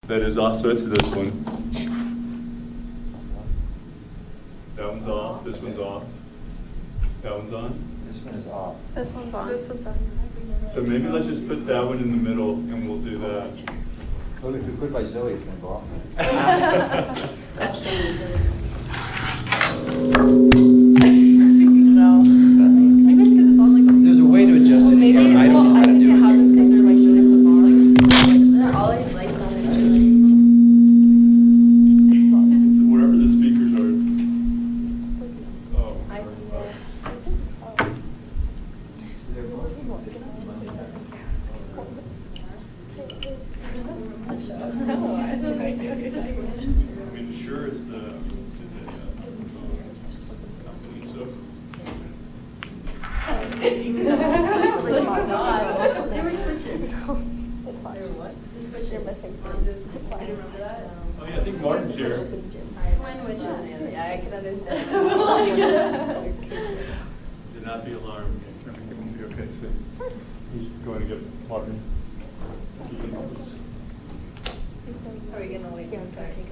That is off, so it's this one. That one's off, this one's off. That one's on. This one is off. This one's on. This one's on. So maybe let's just put that one in the middle and we'll do that. Well, if we put it by Zoe, it's going to go off. No. Maybe it's because it's on like a... There's a way to adjust it. Maybe, I don't know how to I think do it it. happens because there's like shit clips on. They're always like on it. So wherever the speakers are. Oh. I mean, sure, it's the company, so. They were switching. They were what? You're missing on this. I remember that. Oh yeah, I think Martin's here. When which one? Yeah, I can understand. Do not be alarmed. Everything will be okay soon. He's going to get Martin. He can help us Are we gonna wait? Yeah,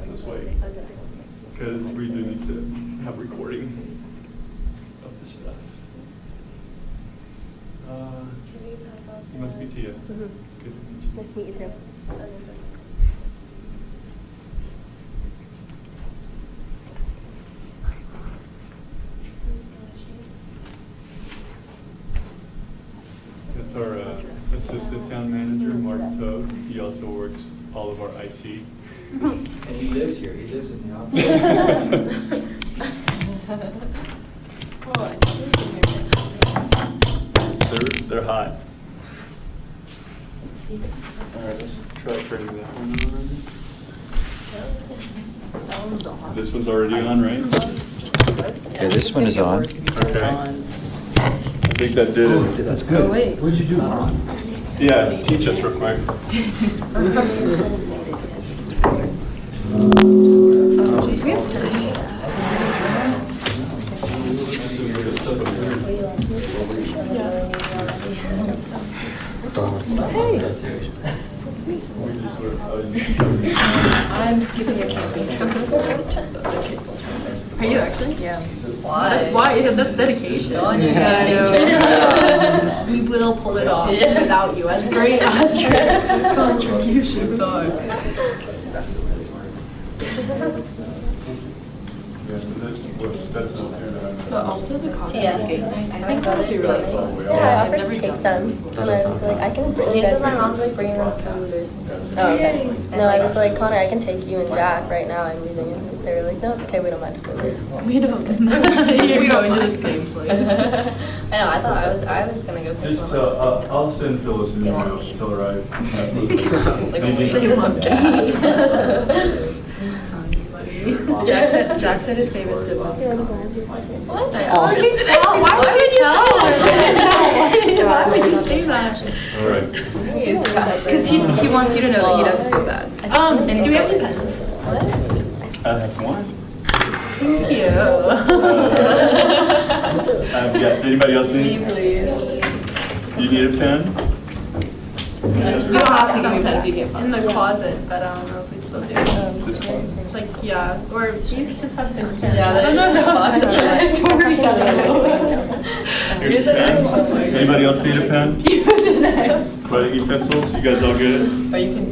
this way. Because we do need to have recording of the stuff. You must be Tia. Good to meet you. Nice to meet you too. That's our assistant town manager, Mark Toad. He also works all of our IT. And he lives here. He lives in the office. They're hot. All right, let's try turning that one on. This one's already on, right? Yeah, this one is on. Okay. I think that did it. That's good. Oh, wait. What did you do? Yeah, teach us real quick. I'm skipping a camping trip. Are you actually? Yeah. Why? Why? That's dedication. Go on your We will pull it off without you. As great as your contributions are. But also the costume Yeah. skate night. I think haven't that would be really done fun. it. Yeah, I I've offered never to done take them, and I was like, I can bring you guys. My mom's like bringing them food or something. Oh, okay. No, I was like, Connor, I can take you and Jack right now. I'm leaving. And they were like, no, it's okay. We don't mind. We don't. You're going to the same place. I know. I thought I was gonna go pick Just them up. I'll send Phyllis an email. Tell her I. Like a Maybe- waste of gas. Jackson is famous to What? Why would you tell? Why would you tell? Why would you say that? All right. Because he wants you to know that he doesn't do that. And do we have any pens? I have one. Thank you. I've got, anybody else need? You need a pen? You don't have to give me a pen if you can't find in the closet, but I don't know if we still do. This one? It's like, yeah, or these just have been pens. Yeah, I don't know if they're that's boxes. Here's a pen. Anybody else need a pen? Writing utensils? You guys all good? So you can.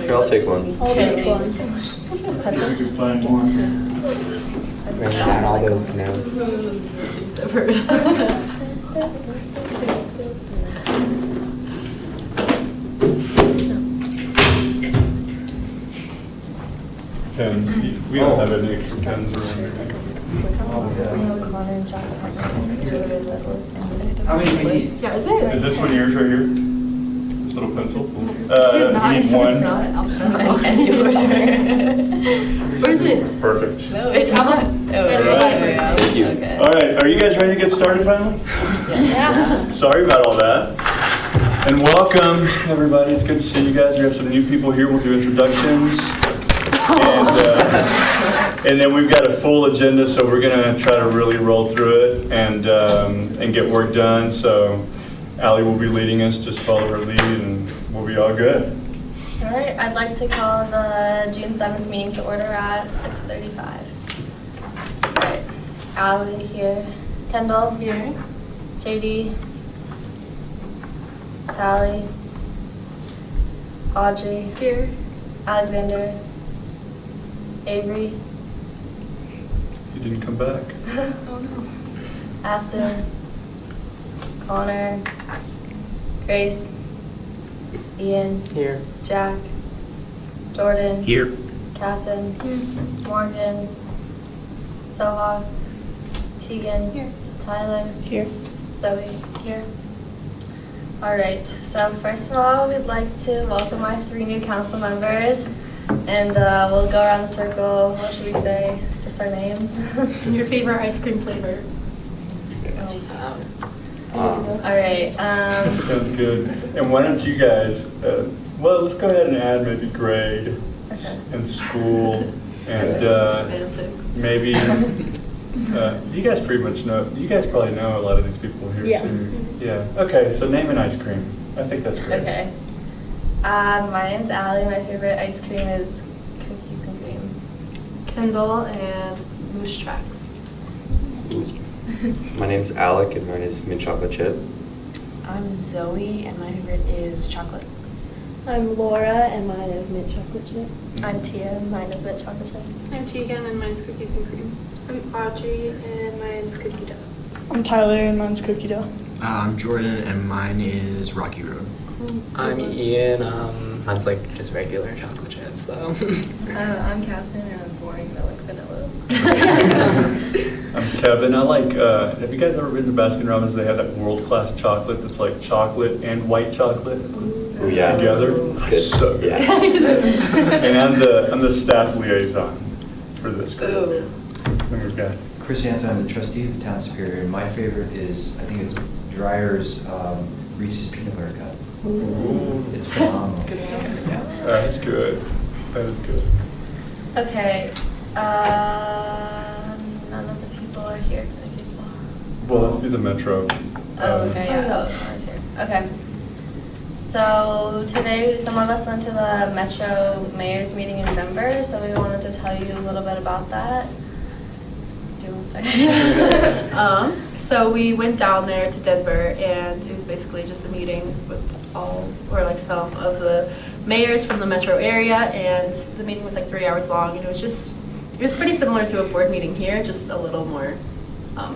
Here, I'll take one. Let's see if we can find one. Bring down all those notes. Pens. We don't have any extra pens around here. How many do we need? Yeah, is it? Is this one yours right here? This little pencil? Is it not? We need It's one. not. Where's Where is it? Perfect. No, It's how about? Thank you. Okay. All right, are you guys ready to get started finally? Yeah. Sorry about all that. And welcome, everybody. It's good to see you guys. We have some new people here. We'll do introductions. And then we've got a full agenda, so we're going to try to really roll through it and get work done. So Allie will be leading us. Just follow her lead, and we'll be all good. All right, I'd like to call the June 7th meeting to order at 6:35. All right, Allie here. Kendall? Here. JD? Tally? Audrey? Here. Alexander? Avery? You didn't come back. Oh no. Aston? Connor? Grace? Ian? Here. Jack? Jordan? Here. Casson? Morgan? Soha? Tegan? Here. Tyler? Here. Zoe? Here. All right, so first of all, we'd like to welcome our 3 new council members, and we'll go around the circle. What should we say? Just our names? Your favorite ice cream flavor? All right. Sounds good. And why don't you guys, well, let's go ahead and add maybe grade Okay. and school and maybe, you guys pretty much know, you guys probably know a lot of these people here Yeah. too. Yeah. Okay, so name an ice cream. I think that's great. Okay. My name's Allie. My favorite ice cream is cookies and cream. Kendall and Moose Tracks. My name's Alec and mine is mint chocolate chip. I'm Zoe, and my favorite is chocolate. I'm Laura, and mine is mint chocolate chip. I'm Tia. Mine is mint chocolate chip. I'm Tegan, and mine's cookies and cream. I'm Audrey, and mine's cookie dough. I'm Tyler, and mine's cookie dough. I'm Jordan, and mine is Rocky Road. I'm Ian. Mine's like just regular chocolate chips, though. I'm Casson, and I'm boring milk vanilla. I'm Kevin. I like, have you guys ever been to Baskin Robbins? They have that world-class chocolate that's like chocolate and white chocolate Oh yeah. together. It's good. So good. Yeah. And I'm the staff liaison for this group. And we've got Chris Hansen, I'm the trustee of the town superior, and my favorite is, I think it's Dreyer's Reese's Peanut Butter Cup. Ooh. It's phenomenal. Good stuff. Yeah. That's good. That is good. Okay. None of the people are here for the people. Well, let's do the metro. Oh, okay, yeah. Oh, Connor's here. Okay. So today, some of us went to the Metro Mayor's meeting in Denver, so we wanted to tell you a little bit about that. Do you want to start? So we went down there to Denver, and it was basically just a meeting with some of the mayors from the metro area, and the meeting was like 3 hours long, and it was pretty similar to a board meeting here, just a little more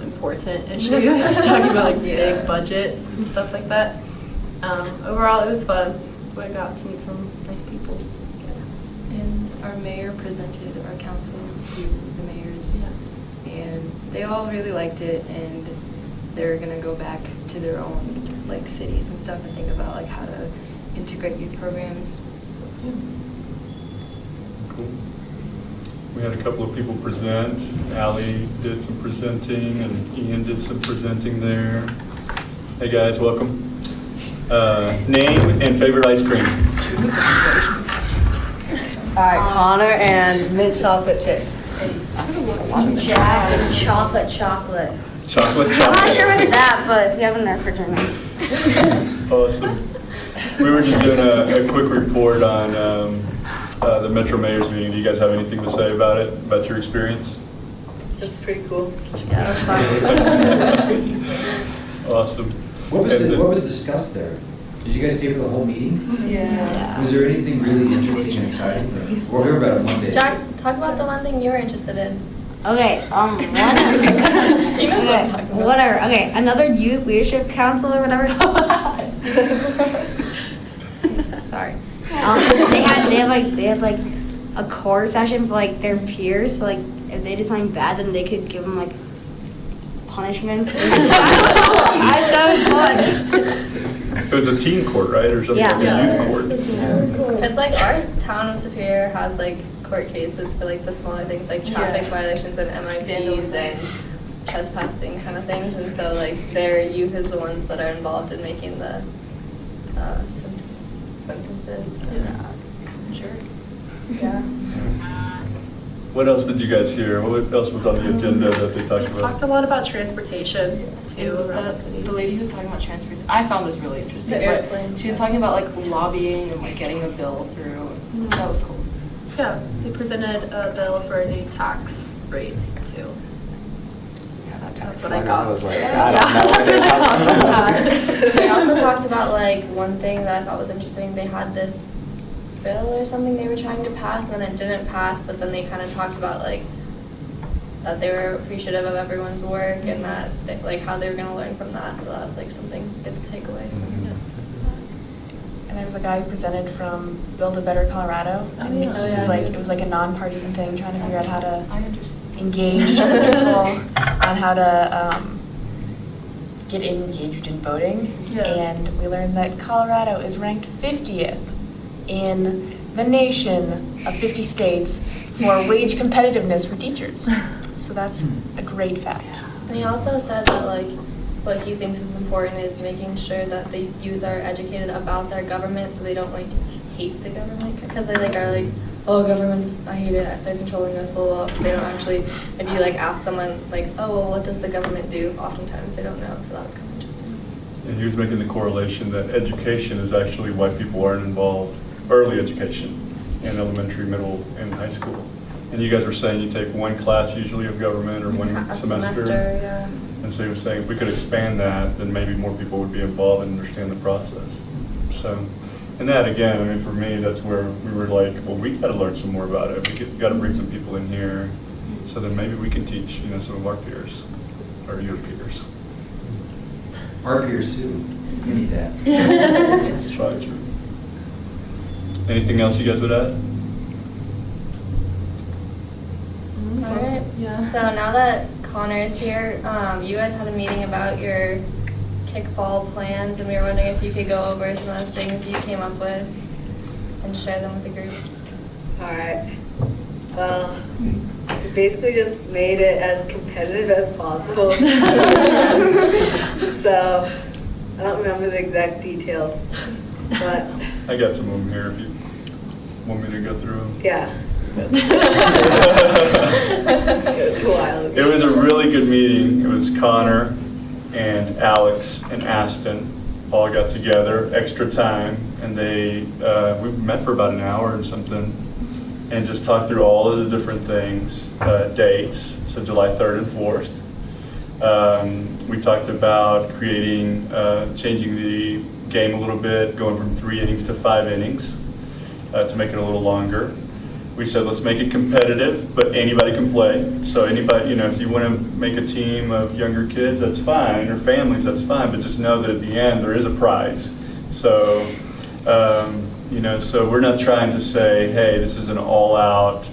important issues, talking about like big budgets and stuff like that. Overall, it was fun. I got to meet some nice people. And our mayor presented our council to the mayors, and they all really liked it, and they're gonna go back to their own like cities and stuff and think about like how to integrate youth programs. So it's good. Cool. We had a couple of people present. Allie did some presenting, and Ian did some presenting there. Hey guys, welcome. Name and favorite ice cream. All right, Connor and mint chocolate chip. Jack and chocolate. Chocolate I'm not sure chocolate. with that, but if you have a refrigerator. Awesome. We were just doing a quick report on the Metro Mayor's meeting. Do you guys have anything to say about it, about your experience? It's pretty cool. Yeah, it was fun. Awesome. What And was discussed there? Did you guys stay for the whole meeting? Yeah. Was there anything really interesting and exciting? We'll hear about it one day. Jack, talk about the one thing you were interested in. Okay, He knows what I'm talking about. whatever. Okay, another youth leadership council or whatever. Sorry. They had like a core session for like their peers. So like if they did something bad, then they could give them like punishments. I thought it was fun. It was a teen court, right, or something like a youth court? It's like our town of Superior has like court cases for like the smaller things like traffic violations and MIPs and trespassing kind of things, and so like their youth is the ones that are involved in making the sentences. Sure. Yeah. What else did you guys hear? What else was on the agenda that they We talked about? talked a lot about transportation too around the city. The lady who's talking about transport, I found this really interesting. The but airplane She was stuff. talking about like lobbying and like getting a bill through. That was cool. Yeah, they presented a bill for a new tax rate too. That's what I got. I was like, Yeah. I don't know what they're talking about. They also talked about like one thing that I thought was interesting. They had this bill or something they were trying to pass, and then it didn't pass. But then they kind of talked about like that they were appreciative of everyone's work and that they, like how they were going to learn from that. So that was like something good to take away. And there was a guy who presented from Build a Better Colorado. And he was like a nonpartisan thing, trying to figure out how to engage people on how to get engaged in voting. Yeah. And we learned that Colorado is ranked 50th in the nation of 50 states for wage competitiveness for teachers. So that's a great fact. And he also said that like what he thinks is important is making sure that the youth are educated about their government so they don't like hate the government because they like are like, oh, government's, I hate it, they're controlling us, blah, blah, blah. They don't actually, if you like ask someone like, oh, well, what does the government do? Oftentimes they don't know, so that was kind of interesting. And he was making the correlation that education is actually why people aren't involved, early education in elementary, middle, and high school. And you guys were saying you take one class usually of government or one A semester. yeah. And so he was saying if we could expand that, then maybe more people would be involved and understand the process. So, and that again, I mean, for me, that's where we were like, well, we got to learn some more about it. We got to bring some people in here, so that maybe we can teach, you know, some of our peers, or your peers. Our peers too. We need that. That's probably true. Anything else you guys would add? All right. Yeah. So now that Connor's here, you guys had a meeting about your kickball plans, and we were wondering if you could go over some of the things you came up with and share them with the group. All right. Well, we basically just made it as competitive as possible. So I don't remember the exact details, but I got some of them here if you want me to go through them. yeah. It was a while ago. It was a really good meeting. It was Connor and Alex and Aston all got together, extra time, and we met for about an hour or something, and just talked through all of the different things, dates, so July 3rd and 4th. We talked about changing the game a little bit, going from 3 innings to 5 innings to make it a little longer. We said, let's make it competitive, but anybody can play. So anybody, you know, if you want to make a team of younger kids, that's fine, or families, that's fine, but just know that at the end there is a prize. So, you know, so we're not trying to say, hey, this is an all-out,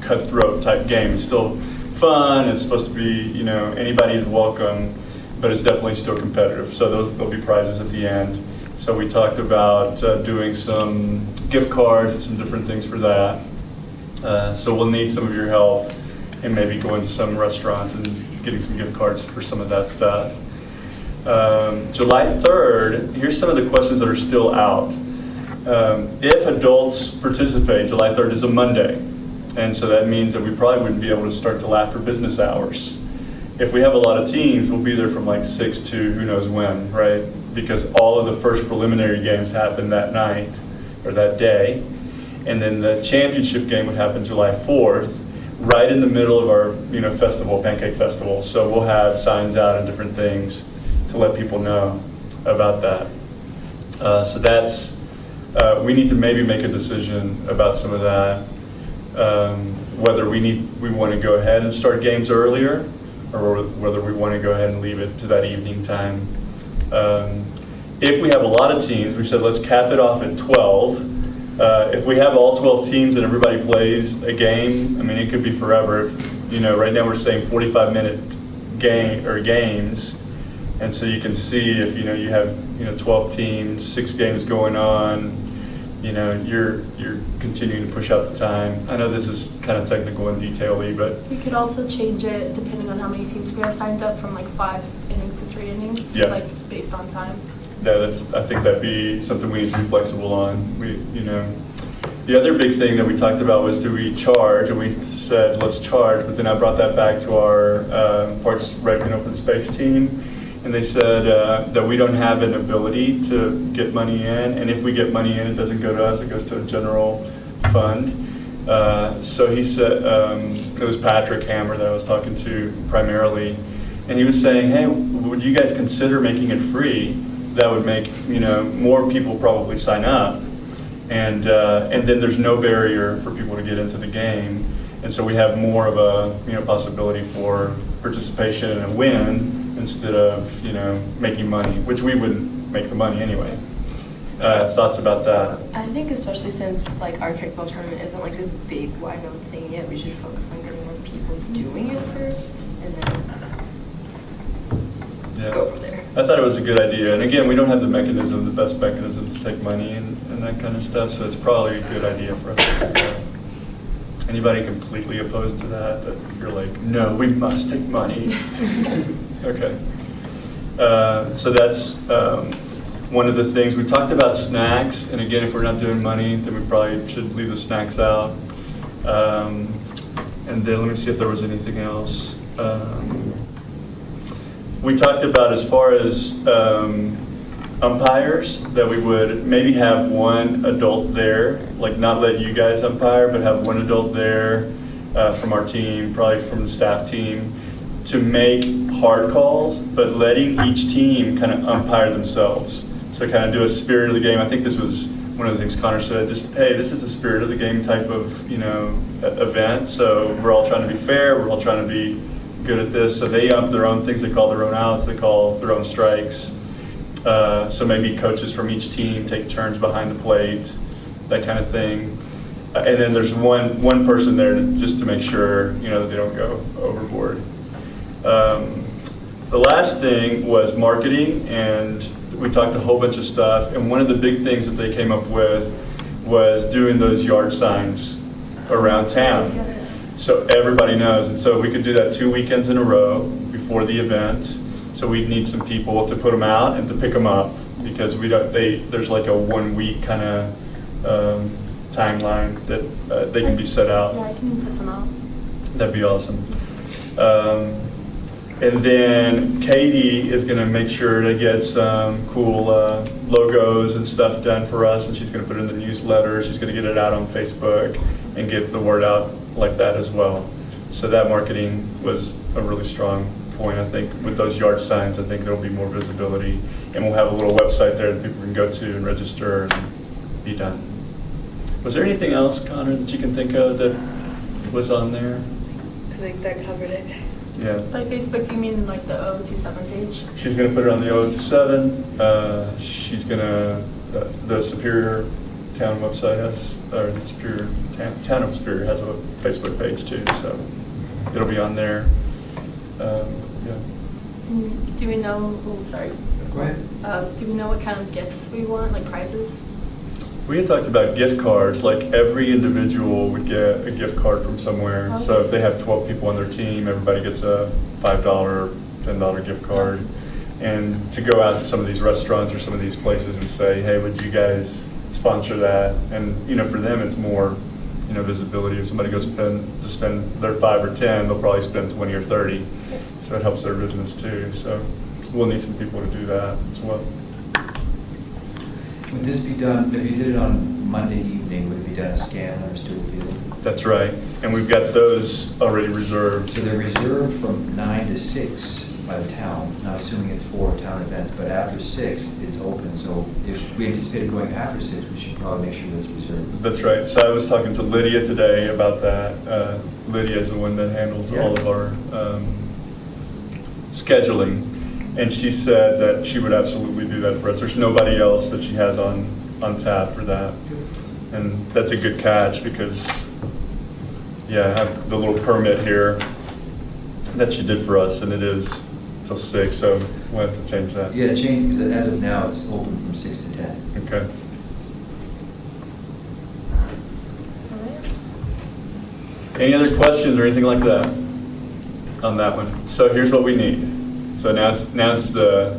cutthroat type game. It's still fun. It's supposed to be, you know, anybody is welcome, but it's definitely still competitive. So there'll be prizes at the end. So we talked about doing some gift cards and some different things for that. So we'll need some of your help and maybe going to some restaurants and getting some gift cards for some of that stuff. July 3rd, here's some of the questions that are still out. If adults participate, July 3rd is a Monday. And so that means that we probably wouldn't be able to start till after business hours. If we have a lot of teams, we'll be there from like 6 to who knows when, right? Because all of the first preliminary games happen that night or that day. And then the championship game would happen July 4th, right in the middle of our festival, Pancake Festival. So we'll have signs out and different things to let people know about that. So that's, we need to maybe make a decision about some of that. Whether we want to go ahead and start games earlier, or whether we want to go ahead and leave it to that evening time. If we have a lot of teams, we said let's cap it off at 12. If we have all 12 teams and everybody plays a game, I mean, it could be forever. Right now we're saying 45-minute games, and so you can see if you have 12 teams, 6 games going on. You're continuing to push out the time. I know this is kind of technical and detail-y, but We could also change it depending on how many teams we have signed up from like 5 innings to 3 innings, Yeah. like based on time. I think that'd be something we need to be flexible on. The other big thing that we talked about was, do we charge? And we said, let's charge, but then I brought that back to our Parks, Rec, and Open Space team, and they said that we don't have an ability to get money in, and if we get money in, it doesn't go to us, it goes to a general fund. So he said, it was Patrick Hammer that I was talking to primarily, and he was saying, hey, would you guys consider making it free? That would make, you know, more people probably sign up. And then there's no barrier for people to get into the game, and so we have more of a, you know, possibility for participation and a win instead of, you know, making money, which we wouldn't make the money anyway. Thoughts about that? I think especially since like our kickball tournament isn't like this big wide known thing yet, we should focus on getting more people doing it first, and then go from there. I thought it was a good idea, and again, we don't have the mechanism, the best mechanism to take money and that kind of stuff, so it's probably a good idea for us to do that. Anybody completely opposed to that? That you're like, no, we must take money. Okay. So that's one of the things. We talked about snacks, and again, if we're not doing money, then we probably should leave the snacks out. And then let me see if there was anything else. We talked about, as far as umpires, that we would maybe have one adult there, like not let you guys umpire, but have one adult there from our team, probably from the staff team, to make hard calls, but letting each team kind of umpire themselves. So kind of do a spirit of the game. I think this was one of the things Connor said, just, hey, this is a spirit of the game type of, you know, event. So we're all trying to be fair. We're all trying to be good at this. So they ump their own things. They call their own outs. They call their own strikes. So maybe coaches from each team take turns behind the plate, that kind of thing. And then there's one person there just to make sure, you know, that they don't go overboard. The last thing was marketing, and we talked a whole bunch of stuff. And one of the big things that they came up with was doing those yard signs around town, so everybody knows. And so we could do that 2 weekends in a row before the event. So we'd need some people to put them out and to pick them up, because we don't. There's like a 1 week kind of timeline that they can be set out. Yeah, I can put some out. That'd be awesome. And then Katie is going to make sure to get some cool logos and stuff done for us, and she's going to put it in the newsletter. She's going to get it out on Facebook and get the word out like that as well. So that marketing was a really strong point, I think. With those yard signs, I think there'll be more visibility, and we'll have a little website there that people can go to and register and be done. Was there anything else, Connor, that you can think of that was on there? I think that covered it. Yeah. By Facebook, do you mean like the 027 page? She's going to put it on the 027. She's going to, the Superior Town website has, or the Superior Town of Superior has a Facebook page too, so it'll be on there. Yeah. Do we know, oh, sorry. Go ahead. Do we know what kind of gifts we want, like prizes? We had talked about gift cards, like every individual would get a gift card from somewhere. Okay. So if they have 12 people on their team, everybody gets a $5, $10 gift card. And to go out to some of these restaurants or some of these places and say, hey, would you guys sponsor that? And, you know, for them, it's more, you know, visibility. If somebody goes to spend their 5 or 10, they'll probably spend 20 or 30. So it helps their business too. So we'll need some people to do that as well. Would this be done, if you did it on Monday evening, would it be done a scan or Stewart Field? That's right. And we've got those already reserved. So they're reserved from 9 to 6 by the town, not assuming it's 4 town events, but after 6, it's open. So if we anticipated going after 6, we should probably make sure that's reserved. That's right. So I was talking to Lydia today about that. Lydia is the one that handles all of our scheduling. And she said that she would absolutely do that for us. There's nobody else that she has on tap for that. And that's a good catch, because, yeah, I have the little permit here that she did for us, and it is till 6, so we'll have to change that. Yeah, change, because as of now, it's open from 6 to 10. Okay. Any other questions or anything like that on that one? So here's what we need. So now's the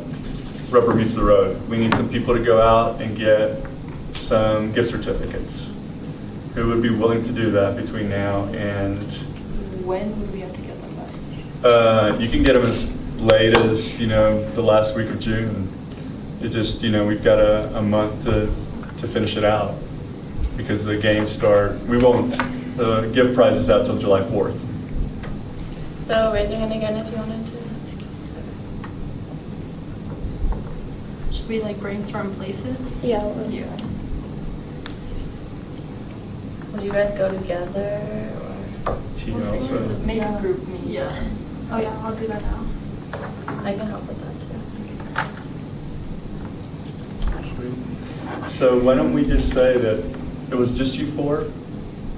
rubber meets the road. We need some people to go out and get some gift certificates. who would be willing to do that between now and, When would we have to get them by? you can get them as late as, the last week of June. It just, we've got a month to finish it out because the games start, we won't give prizes out till July 4th. So raise your hand again if you wanted to. Should we like brainstorm places? Yeah. Yeah. Would you guys go together or? Tia also. Make a group meeting. Yeah. Oh yeah, I'll do that now. I can help with that too. So why don't we just say that it was just you four?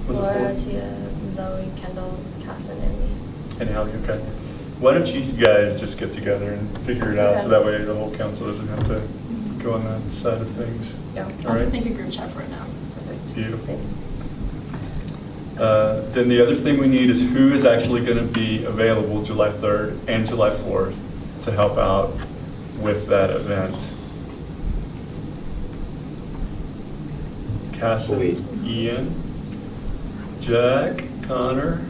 Was it Laura, four? Tia, Zoe, Kendall, Casson, and me. And Hallie, okay. Why don't you guys just get together and figure it out so that way the whole council doesn't have to go on that side of things? Yeah. All I'll just right? make a group chat for it now. Beautiful. Then the other thing we need is who is actually going to be available July 3rd and July 4th to help out with that event. Cassie, Ian, Jack, Connor,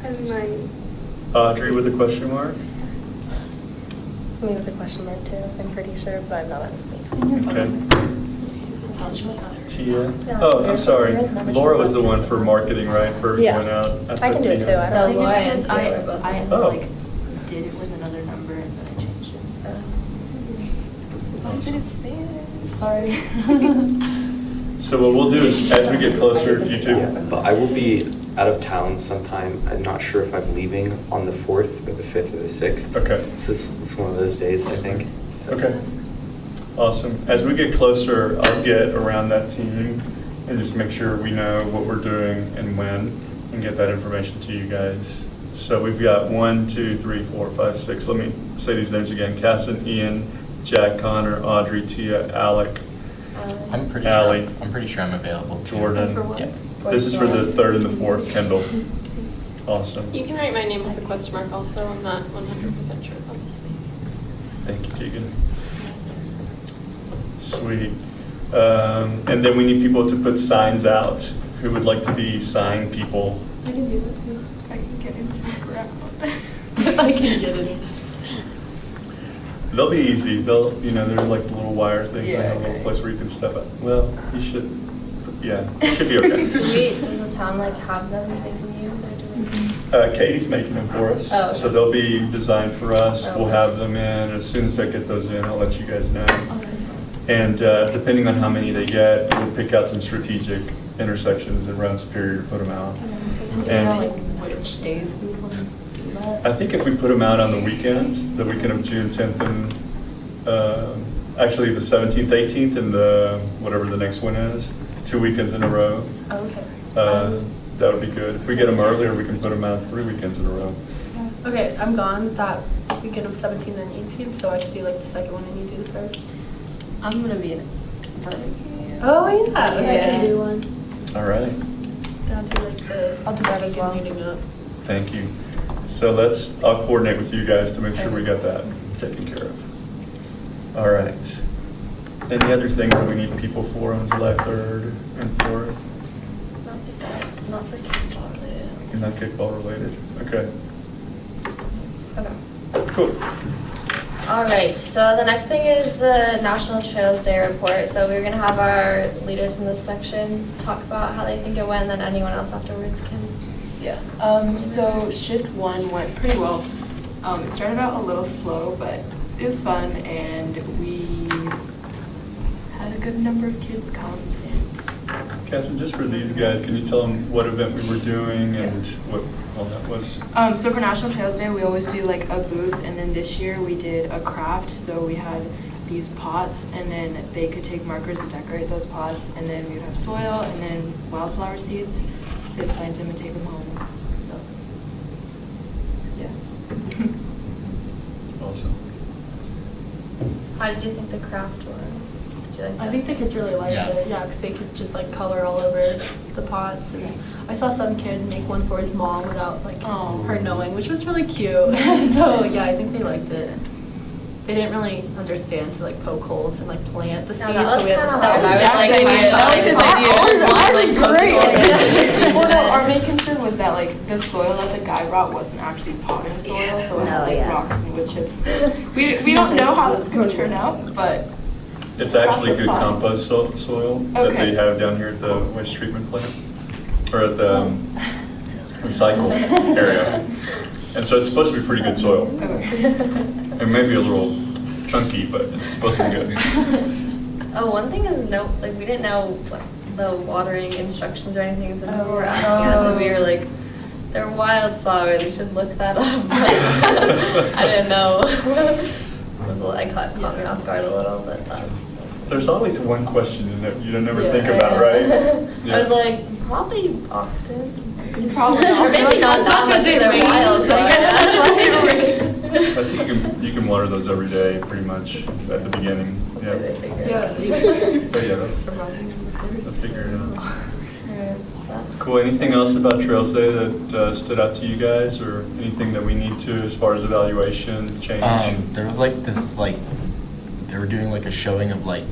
And mine. Audrey with a question mark. Me with a question mark too, I'm pretty sure, but not on me. Okay. Tia. Oh, I'm sorry. Laura was the one for marketing, right? For Yeah. going out. I can do it too, I No, don't Laura think and it's Tia I, were both I there. Oh. like did it with another number and then I changed it. I did it Spanish. Sorry. So what we'll do is, as we get closer, you two. But I will be out of town sometime. I'm not sure if I'm leaving on the 4th or the 5th or the 6th. Okay. So it's one of those days, I think. So. Okay. Awesome. As we get closer, I'll get around that team and just make sure we know what we're doing and when, and get that information to you guys. So we've got 1, 2, 3, 4, 5, 6. Let me say these names again. Casson, Ian, Jack, Connor, Audrey, Tia, Alec, I'm pretty Allie, sure. I'm pretty sure I'm available. too. Jordan. For what? Yeah. This is for the 3rd and the 4th, Kendall. Awesome. You can write my name with a question mark also, I'm not 100% sure about that. Thank you, Tegan. Sweet. And then we need people to put signs out. Who would like to be sign people? I can do that too. I can get into the crowd. I can get it. They'll be easy. They're like the little wire things. Yeah, They have a little okay. place where you can step up. Well, you should, yeah, it should be okay. Does the town like have them they can use or do we? Katie's making them for us. Oh, okay. So they'll be designed for us. Oh. We'll have them in. As soon as I get those in, I'll let you guys know. Okay. And depending on how many they get, we'll pick out some strategic intersections around Superior to put them out. Do you know like which days we want to do that? I think if we put them out on the weekends, the weekend of June 10th and actually the 17th, 18th, and the whatever the next one is, 2 weekends in a row, Okay. that would be good. If we get them earlier, we can put them out 3 weekends in a row. Okay, I'm gone that weekend of 17th and 18th, so I should do like the second one and you do the first. I'm gonna be in Birmingham. Oh yeah, okay. I can do one. All right. I'll do like the. I'll do that as well. Leading up. Thank you. So I'll coordinate with you guys to make sure we got that taken care of. All right. Any other things that we need people for on July 3rd and 4th? Not for kickball related. Not kickball related. Okay. Okay. Cool. All right, so the next thing is the National Trails Day report. So we're gonna have our leaders from the sections talk about how they think it went, and then anyone else afterwards can. Yeah. So shift 1 went pretty well. It started out a little slow, but it was fun, and we had a good number of kids come in. Cassie, just for these guys, can you tell them what event we were doing and what all that was? So for National Trails Day, we always do like a booth, and then this year we did a craft. So we had these pots, and then they could take markers and decorate those pots, and then we would have soil and then wildflower seeds. So they'd plant them and take them home. So, yeah. Awesome. How did you think the craft was? Did you like I that? think the kids really liked Yeah. it, yeah, because they could just like color all over the pots, and I saw some kid make one for his mom without like her knowing, which was really cute. So yeah, I think they liked it. They didn't really understand to like poke holes and like plant the seeds, that was but we had to. kinda That hard. was I Jack's was like, idea. That was his idea. Ours was great. the soil that the guy brought wasn't actually potting soil, so it had like yeah. rocks and wood chips. We don't know how it's going to turn out, but It's actually Have to good pot. compost soil that Okay. they have down here at the waste treatment plant, or at the recycle area. And so it's supposed to be pretty good soil. It may be a little chunky, but it's supposed to be good. Oh, one thing is like we didn't know what the watering instructions or anything, so people were Oh. asking us, and we were like, they're wildflowers, you should look that up. I didn't know. I caught me off guard a little, but There's always one question you don't never yeah. think about, right? I was like, probably often. Probably Or maybe not that much if they're wild, so I think you can water those every day, pretty much, at the beginning. Yeah. So yeah, let's figure it out. Cool. Anything else about Trails Day that stood out to you guys, or anything that we need to, as far as evaluation, change? There was like this, like, they were doing like a showing of like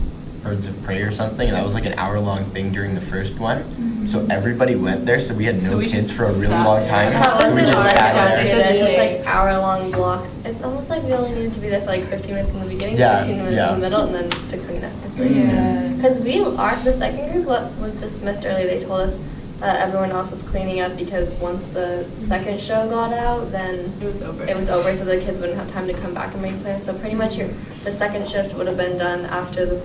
Birds of Prey or something, and that was like an hour-long thing during the first one. So everybody went there, so we had no kids for a really long time. So we just sat there. There's just like hour-long blocks. It's almost like we only needed to be there for like 15 minutes in the beginning, Yeah, 15 minutes yeah. in the middle, and then to clean up. Yeah. Because the second group was dismissed early. They told us that everyone else was cleaning up because once the second show got out, then it was over, so the kids wouldn't have time to come back and make plans. So pretty much the second shift would have been done after the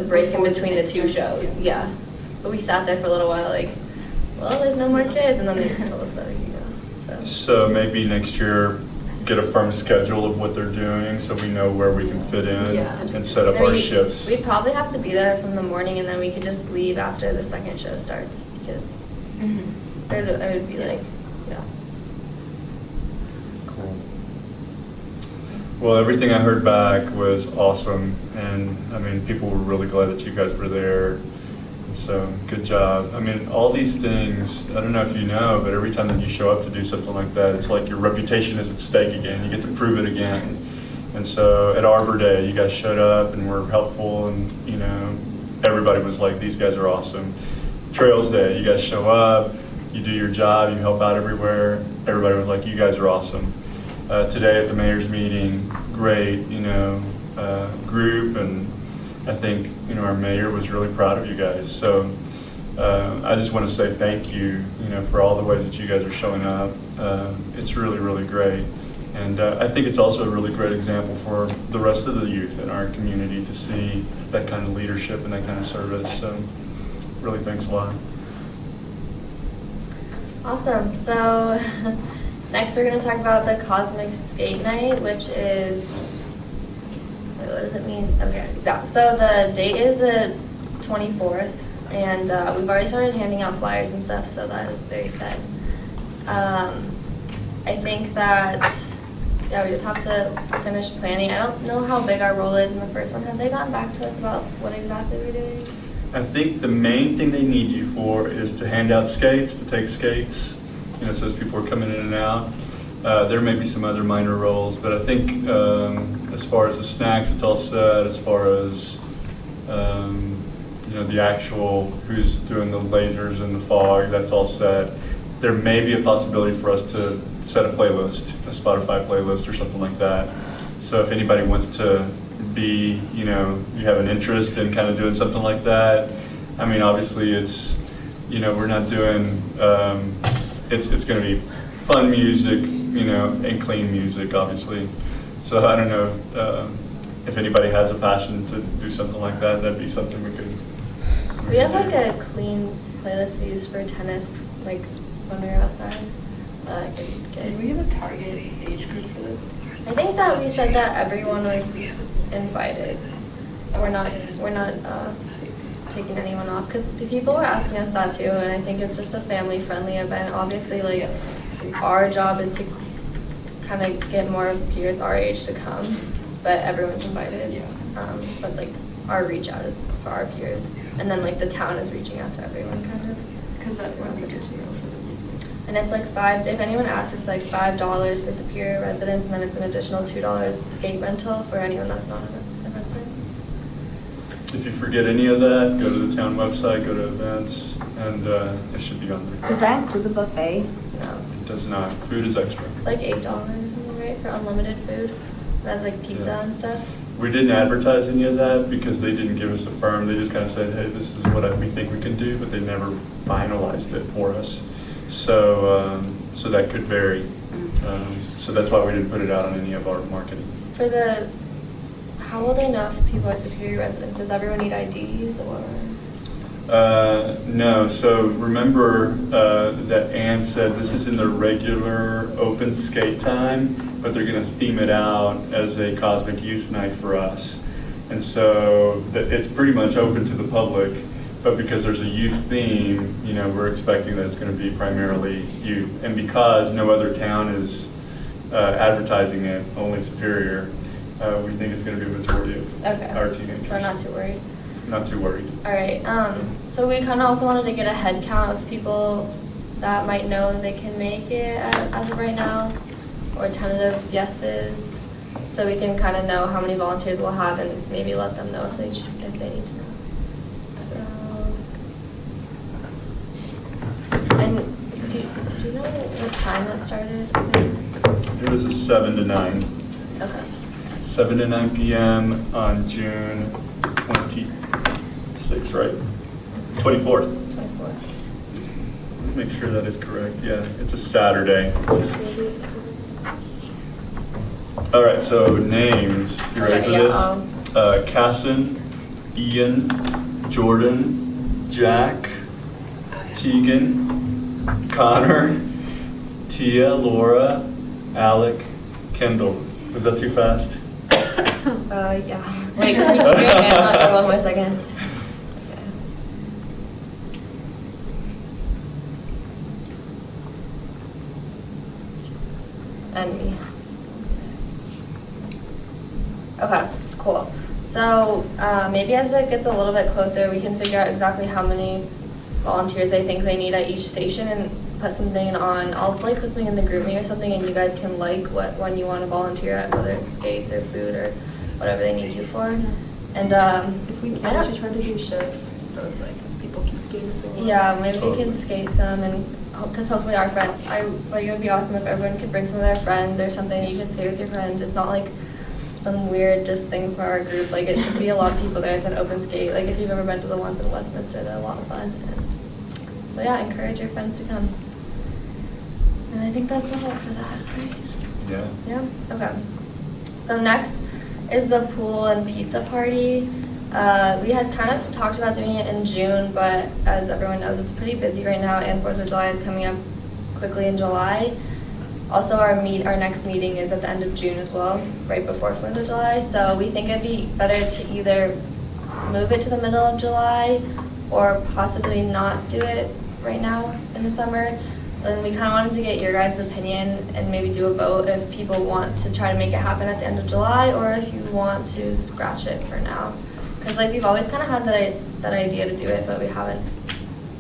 break in between the two shows. Yeah. But we sat there for a little while like, well, there's no more kids, and then they told us that we could go. So maybe next year, get a firm schedule of what they're doing, so we know where we can fit in and set up our shifts. We'd probably have to be there from the morning, and then we could just leave after the second show starts, because it would be like, yeah. Cool. Well, everything I heard back was awesome, and I mean, people were really glad that you guys were there. So, good job. I mean, all these things, I don't know if you know, but every time that you show up to do something like that, it's like your reputation is at stake again. You get to prove it again. And so at Arbor Day, you guys showed up and were helpful, and you know, everybody was like, these guys are awesome. Trails Day, you guys show up, you do your job, you help out everywhere. Everybody was like, you guys are awesome. Today at the mayor's meeting, great, you know, group, and I think, you know, our mayor was really proud of you guys. So I just want to say thank you, you know, for all the ways that you guys are showing up. It's really, really great. And I think it's also a really great example for the rest of the youth in our community to see that kind of leadership and that kind of service. So really thanks a lot. Awesome. So next we're going to talk about the Cosmic Skate Night, which is, wait, what does it mean? Okay, so the date is the 24th, and we've already started handing out flyers and stuff, so that is very sad. I think that, yeah, we just have to finish planning. I don't know how big our role is in the first one. Have they gotten back to us about what exactly we're doing? I think the main thing they need you for is to hand out skates, to take skates, you know, so as people are coming in and out. There may be some other minor roles, but I think as far as the snacks, it's all set. As far as you know, the actual who's doing the lasers and the fog, that's all set. There may be a possibility for us to set a playlist, a Spotify playlist or something like that. So if anybody wants to be, you know, you have an interest in kind of doing something like that, I mean, obviously it's, you know, we're not doing, it's going to be fun music, you know, and clean music, obviously. So I don't know if anybody has a passion to do something like that, that'd be something we could. We have like a clean playlist we use for tennis, like when we were outside. Did we have a target age group for this? I think that we said that everyone was invited. We're not taking anyone off, because people were asking us that too, and I think it's just a family-friendly event. Obviously, like, our job is to kind of get more peers our age to come, but everyone's invited. But like, our reach out is for our peers, and then like the town is reaching out to everyone, kind of. Because that would be good to know for the music. And it's like if anyone asks, it's like $5 for Superior residents, and then it's an additional $2 skate rental for anyone that's not a resident. If you forget any of that, go to the town website, go to events, and it should be on there. Does that include the buffet? No. It does not. Food is extra. It's like $8 or something, right, for unlimited food? That's like pizza Yeah. and stuff? We didn't advertise any of that because they didn't give us a firm. They just kind of said, hey, this is what we think we can do, but they never finalized it for us. So, so that could vary. So that's why we didn't put it out on any of our marketing. For the, how will they know if people are Superior residents? Does everyone need IDs or? No, so remember that Ann said this is in the regular open skate time, but they're going to theme it out as a Cosmic Youth Night for us. And so it's pretty much open to the public, but because there's a youth theme, you know, we're expecting that it's going to be primarily youth. And because no other town is advertising it, only Superior, we think it's going to be a majority of our teenagers. So I'm not too worried. Not too worried. All right, so we kind of also wanted to get a head count of people that might know they can make it as of right now, or tentative yeses, so we can kind of know how many volunteers we'll have and maybe let them know if they need to know. So, and do you know what time that started? It was a 7 to 9. Okay. 7 to 9 p.m. on June 26th, right? 24th. 24th. Make sure that is correct. Yeah, it's a Saturday. All right, so names. You ready for this? Casson, Ian, Jordan, Jack, Tegan, Connor, Tia, Laura, Alec, Kendall. Was that too fast? Yeah. Wait, can you hear me one more second? And me. Okay, cool. So maybe as it gets a little bit closer, we can figure out exactly how many volunteers they think they need at each station and put something on. I'll like put something in the group me or something, and you guys can like what one you want to volunteer at, whether it's skates or food or whatever they need you for. And if we can, we should try to do shifts so it's like people can skate as well. Yeah, maybe we can skate some, and because hopefully our friends, like it would be awesome if everyone could bring some of their friends or something. You could skate with your friends. It's not like some weird just thing for our group. Like it should be a lot of people there. It's an open skate. Like if you've ever been to the ones in Westminster, they're a lot of fun. And so yeah, encourage your friends to come. And I think that's all for that, right? Yeah. Yeah. Okay. So next is the pool and pizza party. We had kind of talked about doing it in June, but as everyone knows, it's pretty busy right now, and 4th of July is coming up quickly in July. Also, our next meeting is at the end of June as well, right before 4th of July. So we think it'd be better to either move it to the middle of July or possibly not do it right now in the summer. And we kind of wanted to get your guys' opinion and maybe do a vote if people want to try to make it happen at the end of July or if you want to scratch it for now. Because like we've always kind of had that idea to do it, but we've kind of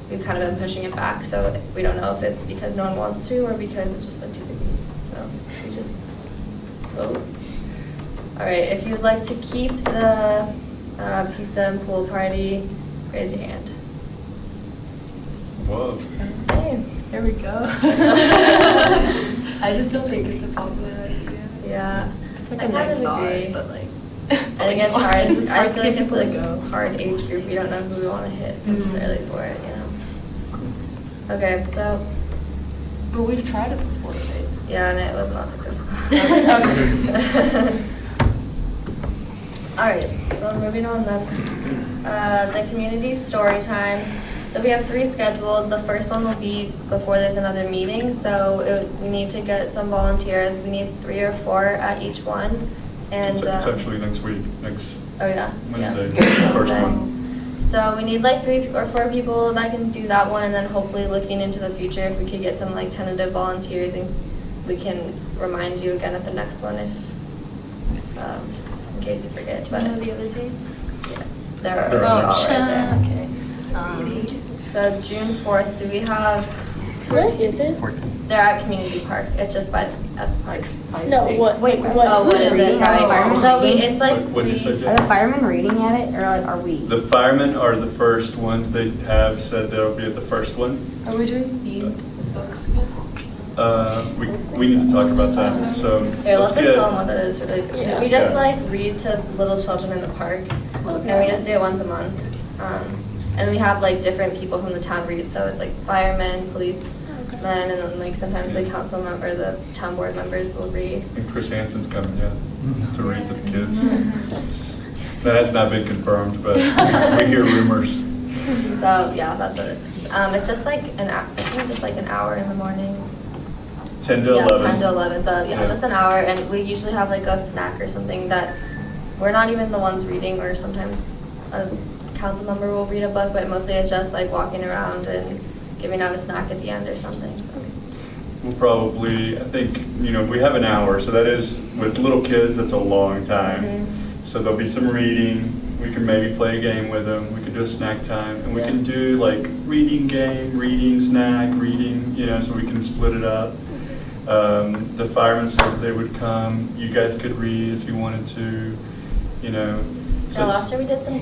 been pushing it back. So we don't know if it's because no one wants to or because it's just been too busy. So we just vote. All right, if you'd like to keep the pizza and pool party, raise your hand. Whoa. Okay. There we go. I just don't think it's a popular idea. Yeah. It's like I a nice kind of thought, agree. but like, I think it's hard. It's hard I to feel get like it's people to like go. a hard age group. We don't know who we want to hit necessarily for it, you know. Okay, so. But we've tried it before, right? Yeah, and it was not successful. All right, so moving on then. The community story times. So we have 3 scheduled. The first one will be before there's another meeting. So we need to get some volunteers. We need 3 or 4 at each one. And It's actually next week, next Wednesday, Yeah. first one. So we need like 3 or 4 people that can do that one, and then hopefully looking into the future, if we could get some like tentative volunteers, and we can remind you again at the next one if, in case you forget. Do you know the other dates? Yeah, they're all right there. Okay. So June 4th, do we have? What is it? 14. They're at Community Park. It's just at the park. No, what? Wait, what? Oh, what is it? Reading Sorry. at the So firemen? it's like What did you say, Are Jay? the firemen reading at it, or like, are we? The firemen are the first ones. They have said they'll be at the first one. Are we doing themed books again? We need to talk about that, so. Here, let's just get- tell them what it is really quick. Yeah. We just Yeah. like read to little children in the park, and we just do it once a month. And we have like different people from the town read, so it's like firemen, policemen, and then like sometimes the council member, the town board members will read. And Chris Hansen's coming, yeah, to read to the kids. That has not been confirmed, but we hear rumors. So yeah, that's what it is. It's just like I think just like an hour in the morning. 10 to Yeah, 11. 10 to 11. So yeah, Yeah. just an hour, and we usually have like a snack or something that we're not even the ones reading, or sometimes a council member will read a book, but mostly it's just like walking around and giving out a snack at the end or something. So. We'll probably, I think, we have an hour, so that is, with little kids, that's a long time. Mhm. So there'll be some reading, we can maybe play a game with them, we can do a snack time, and we can do like reading game, reading snack, reading, so we can split it up. The firemen said that they would come, you guys could read if you wanted to, so Yeah, it's- last year we did some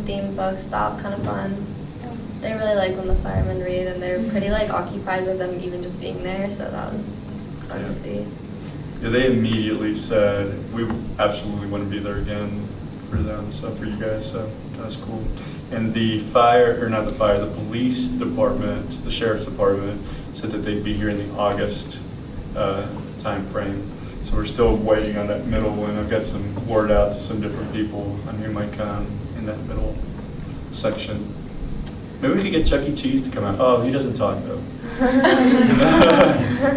themed books. That was kind of fun. They really like when the firemen read, and they're pretty like occupied with them even just being there, so that was fun to see. Yeah, they immediately said, we absolutely want to be there again for them, so for you guys, so that's cool. And the the police department, the sheriff's department, said that they'd be here in the August time frame. So we're still waiting on that middle one. I've got some word out to some different people on who might come in that middle section. Maybe we could get Chuck E. Cheese to come out. Oh, he doesn't talk though.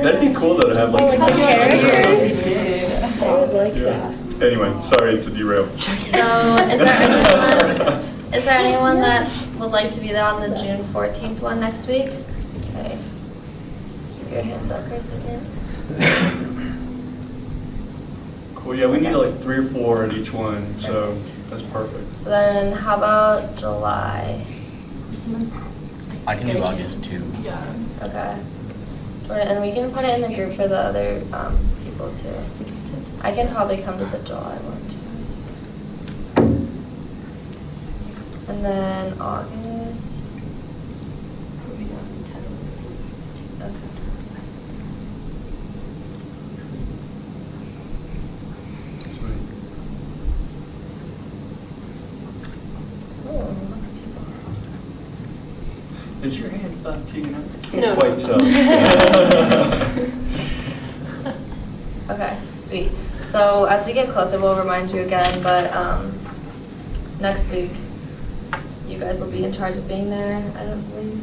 That'd be cool though to have like. the characters? I would like that. Anyway, sorry to derail. So is there anyone that would like to be there on the June 14th one next week? Okay. Keep your hands up for a second. Cool, yeah, we need like 3 or 4 at each one, so that's perfect. So then how about July? I can do August too. Yeah. Okay. And we can put it in the group for the other people too. I can probably come to the July one too. And then August. Okay. Sweet. Oh, lots of people. Is your hand up, Tegan? I No. can't quite tell. Okay, sweet. So as we get closer, we'll remind you again, but next week, you guys will be in charge of being there, I don't believe.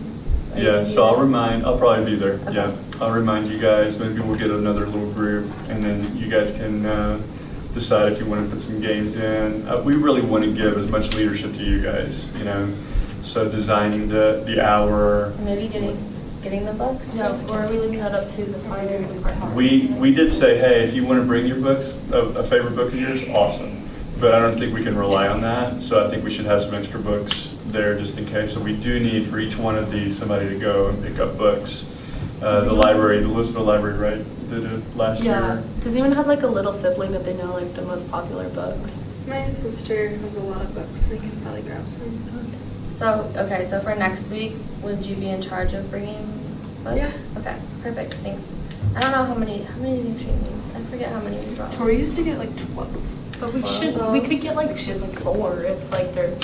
Are you Yeah, gonna be so there? I'll probably be there, Okay. yeah. I'll remind you guys, maybe we'll get another little group, and then you guys can decide if you want to put some games in. We really want to give as much leadership to you guys, so designing the hour. And maybe getting the books? Yeah, or are we looking it up to the fire department? We did say, hey, if you want to bring your books, a favorite book of yours, awesome. But I don't think we can rely on that, so I think we should have some extra books there just in case. So we do need for each one of these somebody to go and pick up books. The Elizabeth Library, right, did it last Yeah. year. Does anyone have like a little sibling that they know like the most popular books? My sister has a lot of books. I can probably grab some. So, okay, so for next week, would you be in charge of bringing books? Yeah. Okay, perfect, thanks. I don't know how many do you think she needs? I forget how many we brought. Tori used to get like 12. But we could get like 4 if like they're,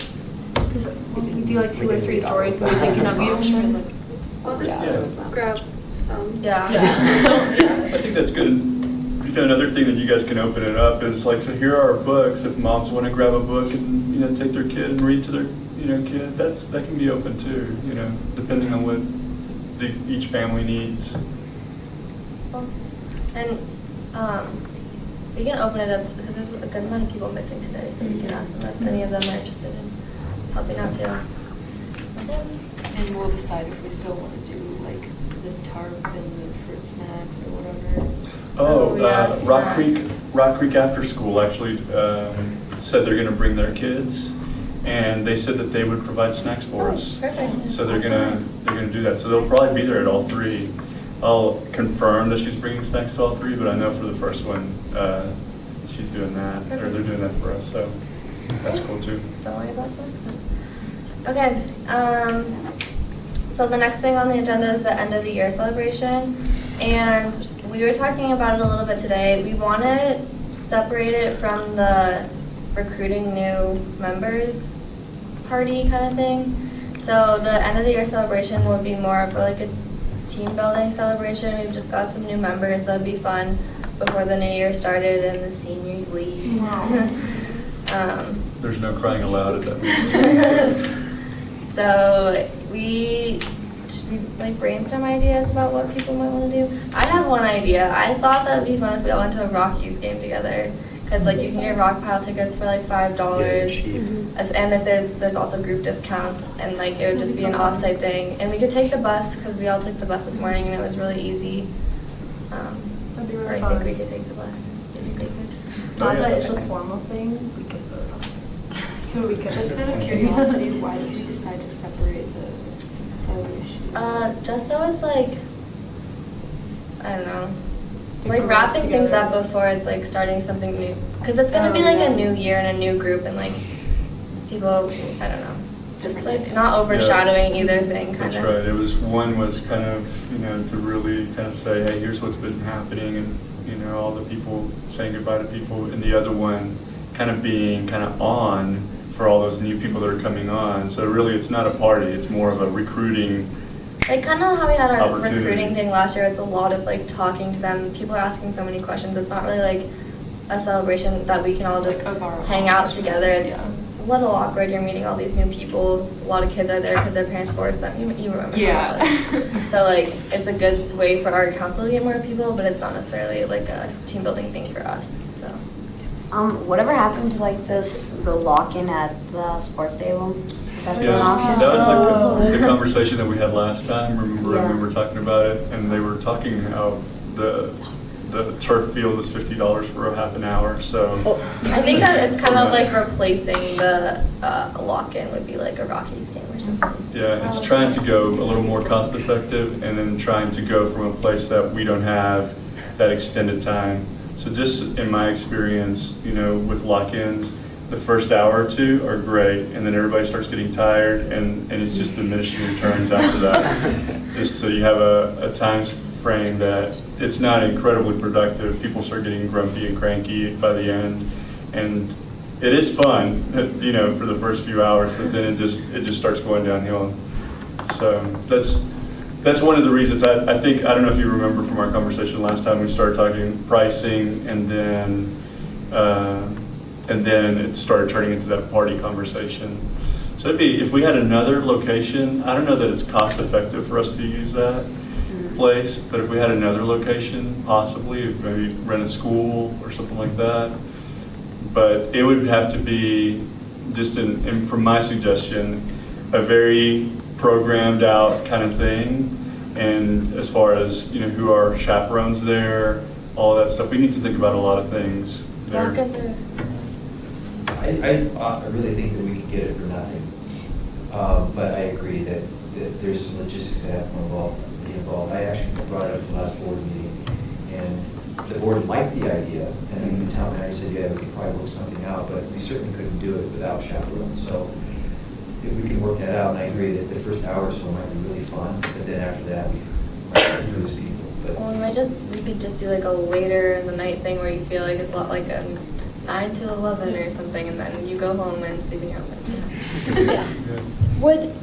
because we do like 2 or 3 stories and we're thinking of options. I'll just Yeah. grab some. Yeah. I think that's good. Another thing that you guys can open it up is like, so here are our books. If moms want to grab a book and take their kid and read to their kid, that can be open too. Depending on what each family needs. And we can open it up because there's a good amount of people missing today, so we can ask them if any of them are interested in helping out too. And we'll decide if we still want to do like the tarp and the fruit snacks or whatever. Oh, yeah, Rock Creek After School actually said they're going to bring their kids, and they said that they would provide snacks for us. Perfect. So they're gonna do that. So they'll probably be there at all 3. I'll confirm that she's bringing snacks to all three, but I know for the first one, she's doing that, or they're doing that for us, so that's cool too. Don't worry about snacks then. Okay, so the next thing on the agenda is the end of the year celebration. And we were talking about it a little bit today. We want to separate it from the recruiting new members party kind of thing. So the end of the year celebration would be more of like a team building celebration. We've just got some new members, so it'd be fun before the new year started and the seniors leave. There's no crying aloud at that meeting. So should we like brainstorm ideas about what people might want to do? I had one idea. I thought that would be fun if we all went to a Rockies game together. Because like you can get rock pile tickets for like $5. And if there's also group discounts, and like it would just be an off-site thing. And we could take the bus, because we all took the bus this morning and it was really easy. That'd be Or really I fun. think we could take the bus. Just take it. Not yeah. that it's a formal thing, we could vote on it. So just out of curiosity, why did you decide to separate the celebration? Just so it's like, I don't know, like Different wrapping things together. up before it's like starting something new. Because it's going to be like a new year and a new group, and like people, I don't know, just like not overshadowing either thing kind That's of. right. It was, one was kind of, to really kind of say, hey, here's what's been happening, and, all the people saying goodbye to people. And the other one kind of being kind of on for all those new people that are coming on. So really, it's not a party. It's more of a recruiting. Like kind of how we had our Opportunity. recruiting thing last year. It's a lot of like talking to them. People are asking so many questions. It's not really like a celebration that we can all just Like of our hang out own together. It's yeah. a little awkward. You're meeting all these new people. A lot of kids are there because their parents forced them. You remember how it Yeah. was. So like it's a good way for our council to get more people, but it's not necessarily like a team building thing for us. So Whatever happened to like the lock-in at the sports stable? Is that still an option? That was like the conversation that we had last time. Remember when we were talking about it, and they were talking how the turf field is $50 for a half an hour. So I think that it's kind of like replacing the lock-in would be like a Rockies game or something. yeah, it's trying to go a little more cost effective, and then trying to go from a place that we don't have that extended time. So just in my experience, with lock-ins, the first hour or two are great, and then everybody starts getting tired, and it's just diminishing returns after that. Just so you have a time frame that it's not incredibly productive. People start getting grumpy and cranky by the end, and it is fun, for the first few hours, but then it just starts going downhill. So that's one of the reasons I think, I don't know if you remember from our conversation last time, we started talking pricing, and then it started turning into that party conversation. So it'd be, if we had another location, I don't know that it's cost effective for us to use that place, but if we had another location, possibly, if maybe rent a school or something like that. But it would have to be, just from my suggestion, a very programmed out kind of thing. And as far as, who are chaperones there, all that stuff, we need to think about a lot of things there. Lock-ins are I really think that we could get it for nothing. But I agree that there's some logistics that have to be involved. I actually brought it up at the last board meeting, and the board liked the idea, and then the town manager said, yeah, we could probably work something out, but we certainly couldn't do it without chaperones. So if we can work that out, and I agree that the first hour or so might be really fun, but then after that, we lose people. But Well, we could just do like a later in the night thing where you feel like it's a lot like a 9 to 11 or something, and then you go home and sleep in your own bed. Yeah. Would,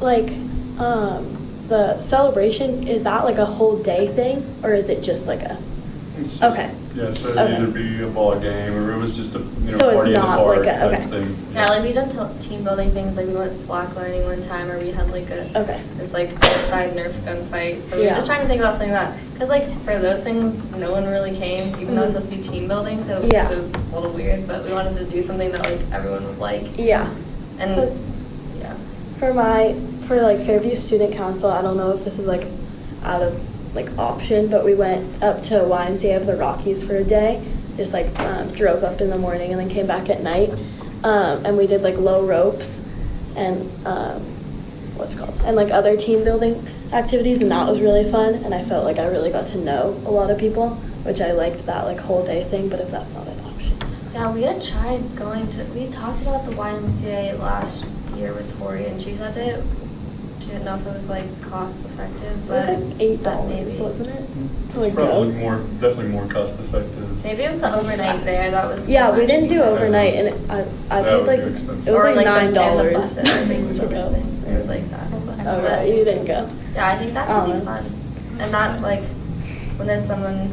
like, the celebration, is that like a whole day thing, or is it just like a? It's just- Okay. Yeah, so it'd Okay. either be a ball game, or it was just a, So it's party in the not park like a- type okay. thing. Yeah, like we done team building things, like we went slacklining one time, or we had like this like outside Nerf gun fight. So we were Yeah. just trying to think about something like that, because like for those things, no one really came, even though it's supposed to be team building. So Yeah. it was a little weird, but we wanted to do something that like everyone would like. Yeah. And 'Cause yeah. for like Fairview Student Council, I don't know if this is like out of like option, but we went up to YMCA of the Rockies for a day. Just like drove up in the morning and then came back at night, and we did like low ropes and what's it called, and like other team building activities, and that was really fun, and I felt like I really got to know a lot of people, which I liked that like whole day thing, but if that's not an option. Yeah, we had tried we talked about the YMCA last year with Tori, and she said she didn't know if it was like cost effective, It but was like $8, maybe. wasn't it? It's To like probably go? definitely more cost effective. Maybe it was the overnight there, that was too Yeah, we much didn't do because- overnight, and I That paid would like, be it expensive. was Or like and the $9 buses, I think was to the go. other thing. It was like that. Oh, right, you didn't go. Yeah, I think that would be Um, fun. And that, like, when there's someone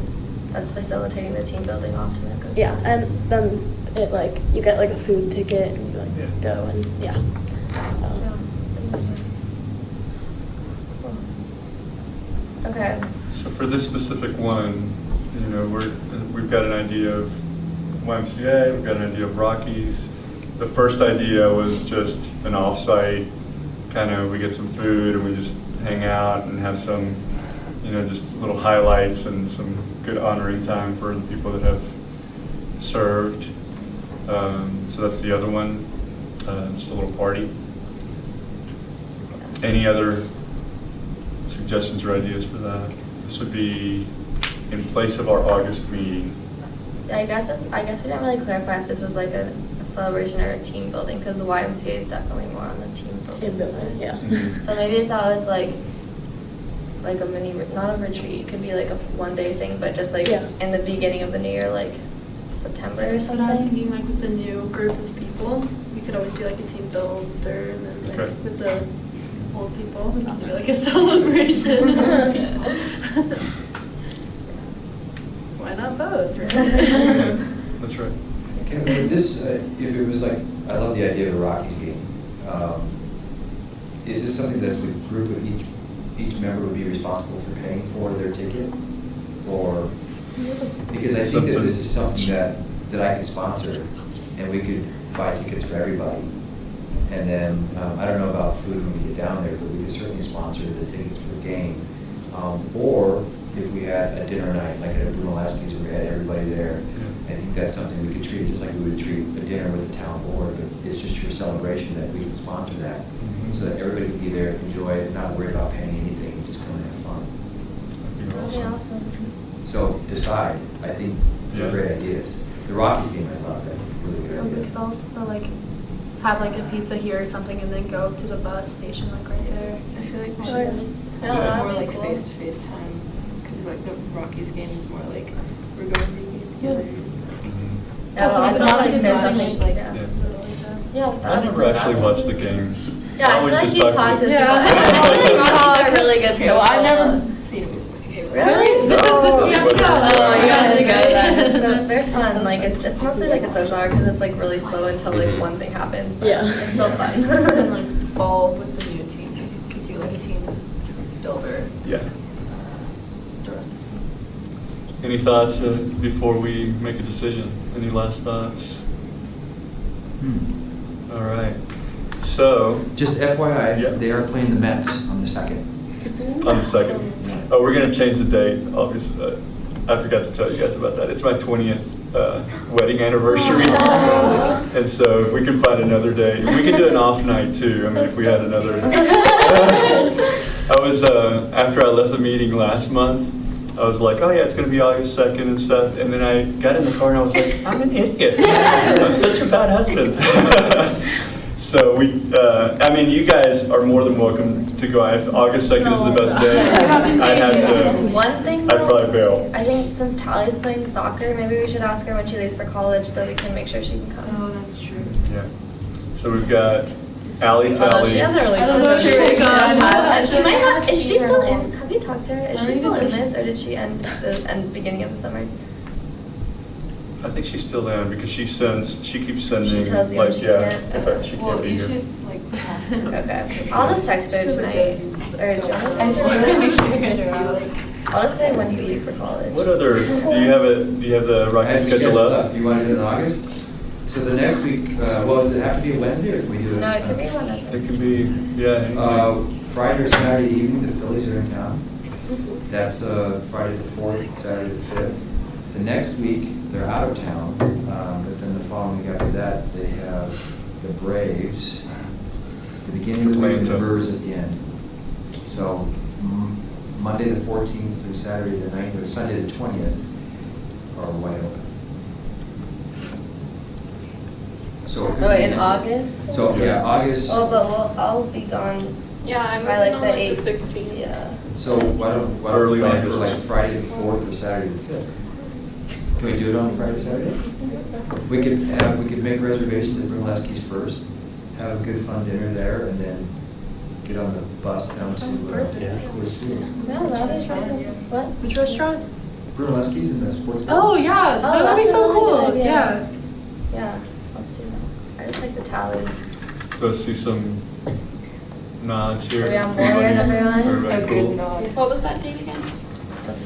that's facilitating the team building, often it goes. Yeah, well. and then it like, you get like a food ticket, and you like Yeah. go, and yeah. Yeah, it's a good idea. Cool. Okay. So for this specific one, you know, we've got an idea of YMCA, we've got an idea of Rockies. The first idea was just an off-site, kind of, we get some food and we just hang out and have some, you know, just little highlights and some good honoring time for the people that have served. So that's the other one, just a little party. Any other suggestions or ideas for that? This would be in place of our August meeting. Yeah, I guess we didn't really clarify if this was like a celebration or a team building, because the YMCA is definitely more on the team building. Team building, yeah. Mhm. So maybe if that was like a mini, not a retreat, it could be like a one-day thing, but just like Yeah. in the beginning of the new year, like September or But I was something. thinking like with the new group of people, we could always do like a team builder, and then like Okay. with the old people, we can do like a celebration of people. Why not both, right? That's right. Kevin, would this, if it was like, I love the idea of a Rockies game. Is this something that the group of each member would be responsible for paying for their ticket? Or, because I think that this is something that I could sponsor, and we could buy tickets for everybody. And then, I don't know about food when we get down there, but we could certainly sponsor the tickets for the game. Or if we had a dinner night, like at Brunelleschi's, where we had everybody there, I think that's something we could treat just like we would treat a dinner with the town board, but it's just your celebration that we can sponsor that. So that everybody can be there, enjoy it, not worry about paying anything, just come and have fun. That'd be That'd be awesome. awesome. So decide, I think they're Yeah. great ideas. The Rockies game, I love, that's a really good Or we idea. could also like have like a pizza here or something, and then go to the bus station like right there. I feel like we Or- should Yeah, have that'd more be like cool. face-to-face time, because like the Rockies game is more like, we're going to be together. Yeah, well, Also, also not like as there's much, something, like- yeah. Yeah. Yeah. I never actually watched the games. Yeah, I feel always like just you talk talked to to people. Yeah. I feel like Rockies are really good. Okay, well, I've social. never seen a music video. Really? This is we have to go. Oh, you have to go then. Yeah. So they're fun. Like it's mostly like a social hour because it's like really slow until like Mhm. one thing happens. But Yeah. it's still fun. And like fall with the new team, you could do like a team builder Yeah. throughout the season. Any thoughts before we make a decision? Any last thoughts? All right. So, Just FYI, Yeah. they are playing the Mets on the 2nd. on the second. Oh, we're gonna change the date, obviously. I forgot to tell you guys about that. It's my 20th wedding anniversary. And so if we can find another day, we could do an off night too. I mean, if we had another. I was, after I left the meeting last month, I was like, oh yeah, it's gonna be August 2nd and stuff. And then I got in the car and I was like, I'm an idiot. I'm such a bad husband. So I mean, you guys are more than welcome to go. If August 2nd is the best day, I'd have to, One thing. I'd though, probably bail. I think since Tally's playing soccer, maybe we should ask her when she leaves for college so we can make sure she can come. Oh, that's true. Yeah. So we've got Allie, Although Tally. she hasn't really. I don't know if she she's gone. And she might not. Is she Seen her still in a in? Have you talked to her? Is I she don't still even in know this, or did she end the beginning of the summer? I think she's still in because she keeps sending, She tells you like, when she yeah, can't. in fact, she can't Well, be you here. should like ask her. Okay. I'll just text her tonight. Or do you want to text her? I'll just say when do you leave for college? What other, do you have the I Rocky have schedule up? You want to do it in August? So the next week, well, does it have to be a Wednesday, or can we do it? No, it could be whenever. It can be, yeah, anything. Friday or Saturday evening, the Phillies are in town. That's Friday the 4th, Saturday the 5th. The next week, they're out of town, but then the following week after that, they have the Braves. The beginning of the week, and the Atlanta. Brewers at the end. So Monday the 14th through Saturday the 9th, or Sunday the 20th are wide open. So it could Oh, be in any- August? So, yeah, August. Oh, but I'll be gone. Yeah, I'm by moving like on the like 8th. the 16th. Yeah. So why don't Early we plan for August. like Friday the 4th or Saturday the 5th? Can we do it on Friday, Saturday? We could make reservations at Brunelleschi's first, have a good fun dinner there, and then get on the bus down to Coors Field. No, that is fine. What? Which restaurant? Brunelleschi's in the sports. Oh, yeah, Oh, that would be that's so a really cool, good idea. yeah. Yeah, let's do that. I just like the tally. Do I see some nods here? Are we on board, everyone? Everybody A cool? good nod. What was that date again?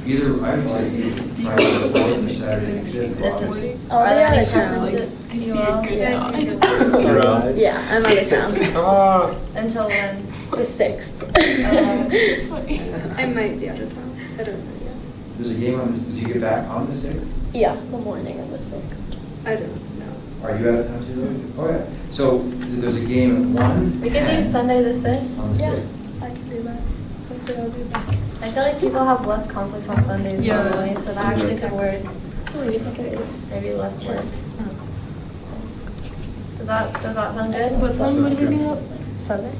Either, I would say either Friday the 4th or Saturday the 5th. This of one. August. Oh, Are there they're any out of town. preferences? I see You a all? good Yeah, nod. you do. You're out? Yeah, I'm out of town. Until when? The 6th. I might be out of town. I don't know yet. There's a game on this, does you get back on the 6th? Yeah, the morning of the 6th. I don't know. Are you out of town too? Oh, yeah. So there's a game at 1. We could do Sunday the 6th. On the Yeah. 6th. I can do that. Hopefully I'll do that. I feel like people have less conflicts on Sundays Yeah. normally, so that actually could work. Oh, Maybe less work. Does that sound good? What time would we be up? Sunday?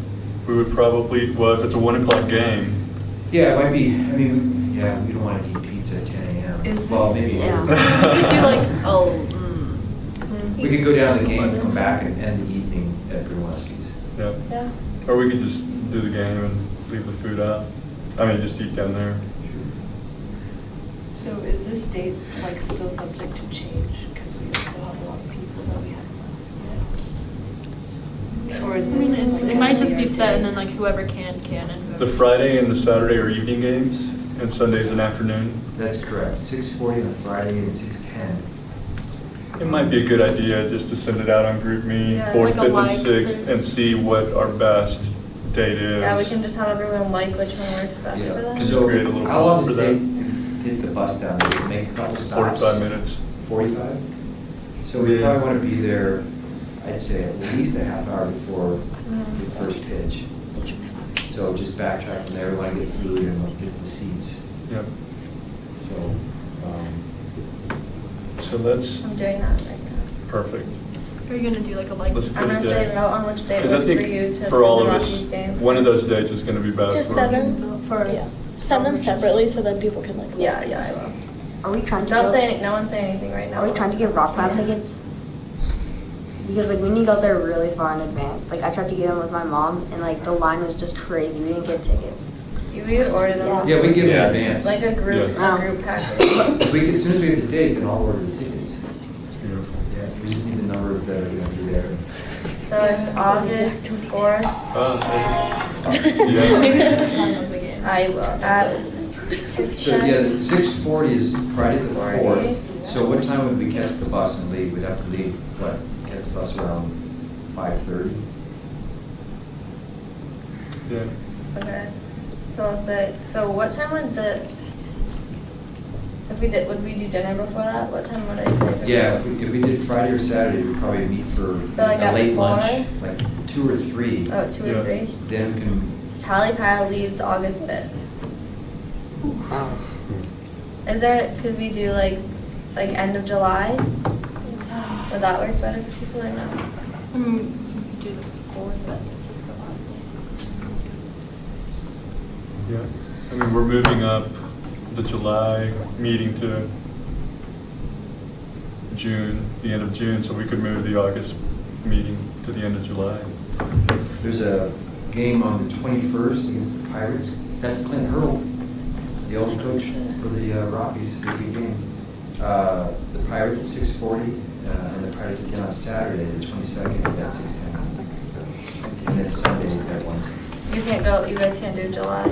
We would probably, well, if it's a 1 o'clock game, Yeah, it might be, I mean, yeah, we don't want to eat pizza at 10 a.m. Is Well, this- maybe. yeah. We could do like, We could go down to the game, come back and end the evening at Brunelleschi's. yeah. Yeah. Or we could just do the game and leave the food out. I mean, just eat down there. So is this date like still subject to change because we still have a lot of people that we had last year? Or is I mean, this? it might just be set and then like whoever can and whoever. The Friday and the Saturday are evening games, and Sunday's an afternoon. That's correct, 6:40 on Friday and 6:10. It might be a good idea just to send it out on GroupMe, Yeah, 4th, like a 5th, and like 6th, group. and see what our best date is. Yeah, we can just have everyone like which one works best for them. So Create a little how long poll does it for take to get the bus down? Does it make a couple stops? 45 minutes. 45? So we Yeah. probably want to be there, I'd say at least a half hour before the first pitch. So just backtrack from there, we want to get food and get the seats. Yep. So, So that's I'm doing that right now. perfect. Are you gonna do like a like? Let's I'm gonna Tuesday. say vote on which date 'Cause I works for think you to for all attend the of Rockies us, game. one of those dates is going to be best. Just for us. 7? Yeah. Send them separately so then people can like. look. Yeah, I will. Are we trying to Don't go- say any, no one say anything right now. Are we trying to get rock pile tickets? Because like we need to go there really far in advance. Like I tried to get them with my mom and like the line was just crazy. We didn't get tickets. We would order them. yeah, we give it in advance. Like a group, Yeah. a group package. If we could, as soon as we get the date, then I'll order the tickets. It's beautiful. Yeah, we just need the number that are going to be there. So it's August 4th. Yeah. Maybe that's not of the game. I will. At So, yeah, the 6:40 is Friday the 6:40. 4th. So what time would we catch the bus and leave? We'd have to leave, what, catch the bus around 5:30? Yeah. Okay. So I'll say, so what time would would we do dinner before that? What time would I say? Yeah, if we did Friday or Saturday, we'd probably meet for So like a at late 4? lunch, like 2 or 3. Oh, 2 or 3? Then we can, Tally Pile leaves August 5th. Is there, could we do like end of July? Would that work better for people or no? I mean, we could do the 4th, but it's the last day. Yeah. I mean, we're moving up the July meeting to June, the end of June, so we could move the August meeting to the end of July. there's a game on the 21st against the Pirates. That's Clint Hurdle, the old coach for the Rockies, big game. The Pirates at 6:40, and the Pirates again on Saturday, the 22nd, at 6:10. And then Sunday at 1. You can't go, you guys can't do July.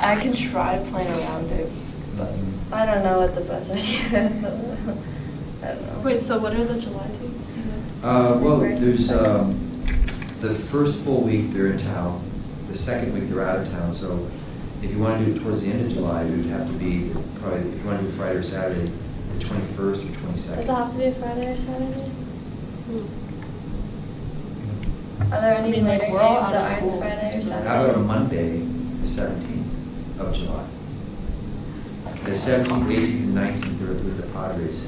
I can try to plan around it. I don't know what the best idea is. I don't know. Wait, so what are the July dates? Do you know? Well, there's the first full week they're in town, the second week they're out of town, so if you want to do it towards the end of July, it would have to be probably, if you want to do Friday or Saturday, the 21st or Does it 22nd. have to be a Friday or Saturday? Are there any I mean, like, later we're all games out of that aren't school, Friday or so- Saturday? How about a Monday, the 17th of July. The 17th, 18th, and 19th are with the Padres,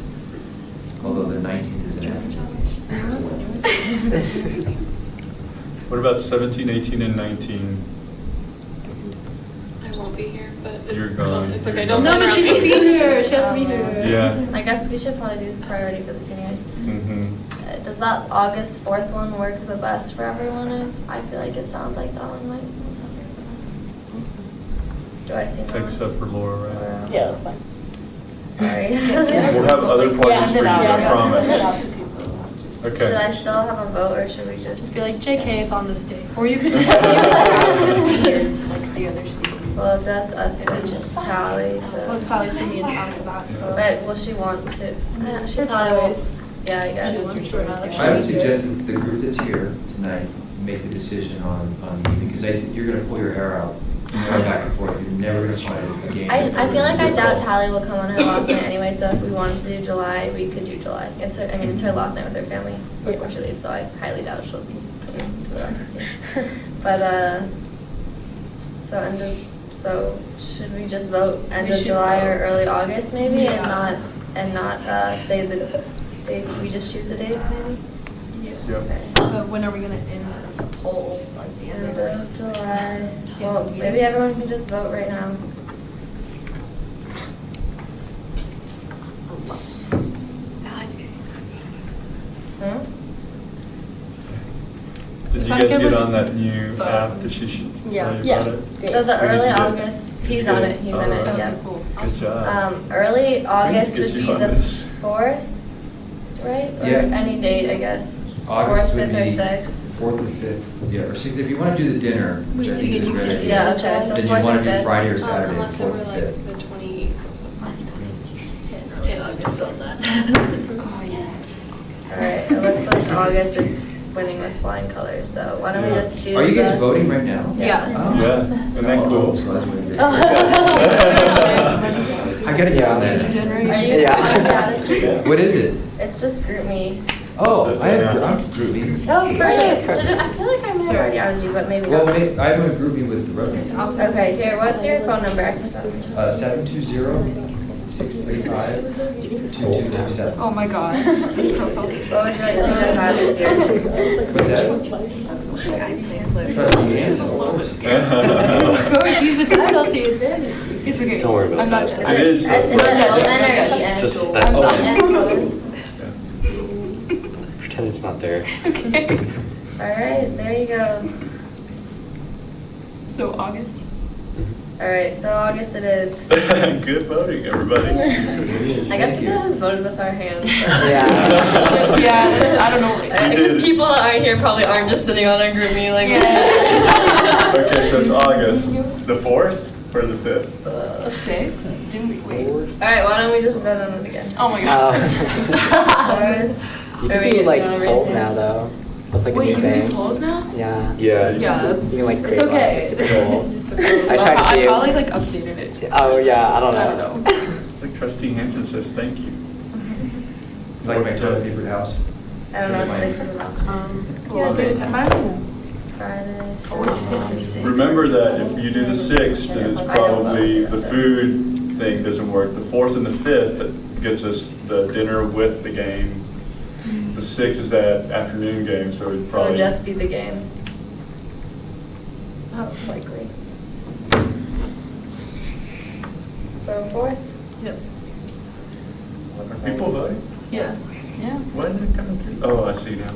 although the 19th is an afternoon. What about 17, 18, and 19? I won't be here, but You're gone. it's okay. You're Don't gone. No, but she's a me. senior. She has to be here. Yeah. I guess we should probably do priority for the seniors. Mm-hmm. Does that August 4th one work the best for everyone? I feel like it sounds like that one might. Do I see no Takes one? up for Laura, right? Yeah, that's fine. Sorry. We'll have other parties for you, I promise. Should Okay. I still have a vote or should we just? Just be like, JK, it's on this day. Or you could just have the seniors, like the other seniors. Well, just us and just Tally. So. Plus Tally's for me and Tom for that, so. But will she want to? Yeah, she For probably will. Tally's. Yeah, I guess. She wants for another. I would suggest that the group that's here tonight make the decision on leaving, because you're going to pull your hair out, going back and forth. You're never going to find a game. I feel like I doubt Tally will come on her last night anyway, so if we wanted to do July, we could do July. It's her, I mean, it's her last night with her family, unfortunately, so I highly doubt she'll be coming to that. But, so should we just vote end of July or early August maybe, and not say the dates, we just choose the dates maybe? Yeah. Okay. But when are we gonna end this poll? Like the End of July. Well, maybe everyone can just vote right now. Hmm? Did you guys get on that new app that she should tell you about it? So the Or did early you get- August, he's on it, he's in it, Alright. yeah. Good job. Early August get would you be on the this. 4th, right? Or Yeah. any date, I guess. August 4th, would 5th, or be 6th. 4th or 5th, yeah, or 6th. If you want to do the dinner, which I think is a great idea. Yeah, okay, so Then you 4th want or to do 5th. Friday or Saturday, Unless they 4th were or like 5th. the 28th or something. Can't August on that. Oh, yeah. Alright, it looks like August is winning with flying colors, so why don't we Yeah. just choose Are you guys the- voting right now? Yeah. Oh. Yeah, isn't that cool? So that's what it Oh. is. I gotta get on that. Are you? Yeah. What is it? It's just group me. Oh, That's I it, have, yeah. I'm groupie. Oh, perfect. I feel like I may have already added you, but maybe Well, not. I have a groupie with the road. Okay, here, what's your phone number? 720-635-2227. Oh my gosh. What would you like me to have as your? What's that? Trustee Hanson. Of course, use the title to your advantage. It's okay. Don't worry about I'm not that. judging. It is. Is it an open or the end? Just I'm not. pretend it's not there. Okay. Alright, there you go. So August? Alright, so August it is. Good voting, everybody. I guess we could have just voted with our hands. Yeah. Yeah, I don't know. I guess people that aren't here probably aren't just sitting on a group me like. Okay, so it's August, the 4th or the 5th? 6? Didn't we wait? Alright, why don't we just vote on it again? Oh my god. You Or can we- do like you wanna polls read now though. That's like a Wait, new you can thing. do polls now? Yeah. Yeah. Yeah. You can like create It's okay. one. It's super cool. I I tried to do. probably like updated it. Oh yeah, I don't I don't know. know. Like Trustee Hanson says, thank you. Like my toilet papered house. I don't know That's if mine. they come out. Yeah, dude, Friday. Remember that if you do the 6th, then it's probably the food thing doesn't work. The 4th and the 5th, that gets us the dinner with the game. The 6th is that afternoon game, so it'd So probably. just be the game. Oh, likely. So 4th? Yep. Are people voting? Yeah. Yeah. Why isn't it coming through? Oh, I see now.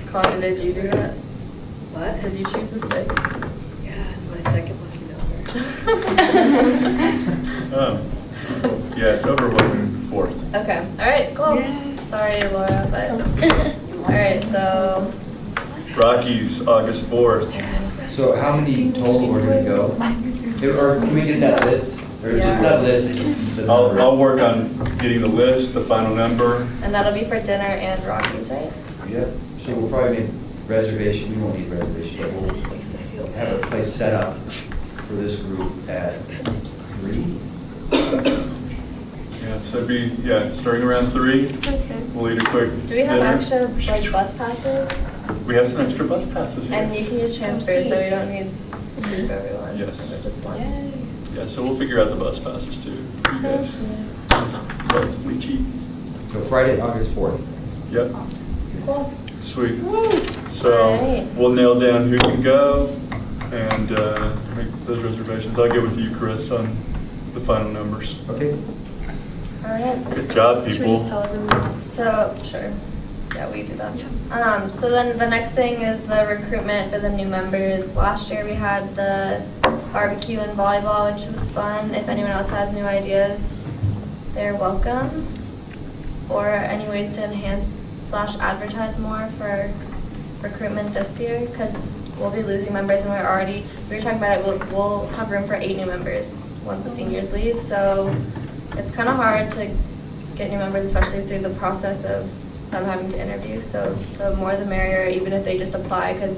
Claudia, did you do that? What? Did you choose the 6th? Yeah, it's my second lucky number. Oh. Yeah, it's overwhelming 4th. Okay, alright, cool. Sorry, Laura, but, alright, so, Rockies, August 4th. So how many total are going to go? Or can we get that list? Or just not list, just the number? I'll work on getting the list, the final number. and that'll be for dinner and Rockies, right? Yep, so we'll probably make reservation, we won't need reservation, but we'll have a place set up for this group at 3. Yeah, so it'd be, yeah, starting around 3. Okay. We'll eat a quick Do we have dinner. extra, like, bus passes? We have some extra bus passes. And you can use transfers, so we don't need to move everyone. Yes. Or just one. Yeah, so we'll figure out the bus passes too, for you guys. It's relatively cheap. So Friday, August 4th. Yep. Cool. Sweet. All So right. we'll nail down who can go and make those reservations. I'll get with you, Chris, on the final numbers. Okay. All right. Good job, Should we people. just tell everyone? So, sure. Yeah, we do that. Yeah. So then the next thing is the recruitment for the new members. Last year we had the barbecue and volleyball, which was fun. If anyone else has new ideas, they're welcome. Or any ways to enhance / advertise more for recruitment this year, because we'll be losing members and we were talking about it, we'll have room for 8 new members once the seniors leave. So it's kind of hard to get new members, especially through the process of them having to interview. So the more the merrier, even if they just apply, because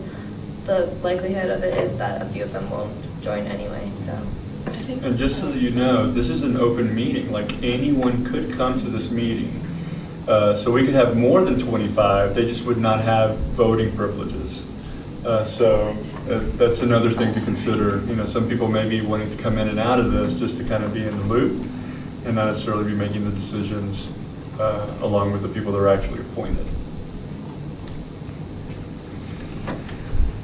the likelihood of it is that a few of them won't join anyway. So. And just so that you know, this is an open meeting. Like, anyone could come to this meeting. So we could have more than 25. They just would not have voting privileges. So that's another thing to consider. You know, some people may be wanting to come in and out of this just to kind of be in the loop and not necessarily be making the decisions along with the people that are actually appointed.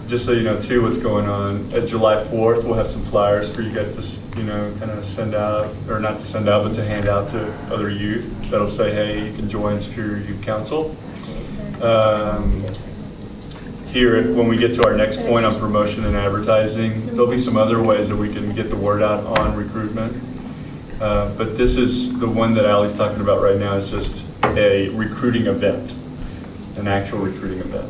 Just so you know, too, what's going on, at July 4th, we'll have some flyers for you guys to, you know, kind of send out, or not to send out, but to hand out to other youth. That'll say, hey, you can join Superior Youth Council. Here, when we get to our next point on promotion and advertising, there'll be some other ways that we can get the word out on recruitment. But this is the one that Allie's talking about right now, is just a recruiting event, an actual recruiting event.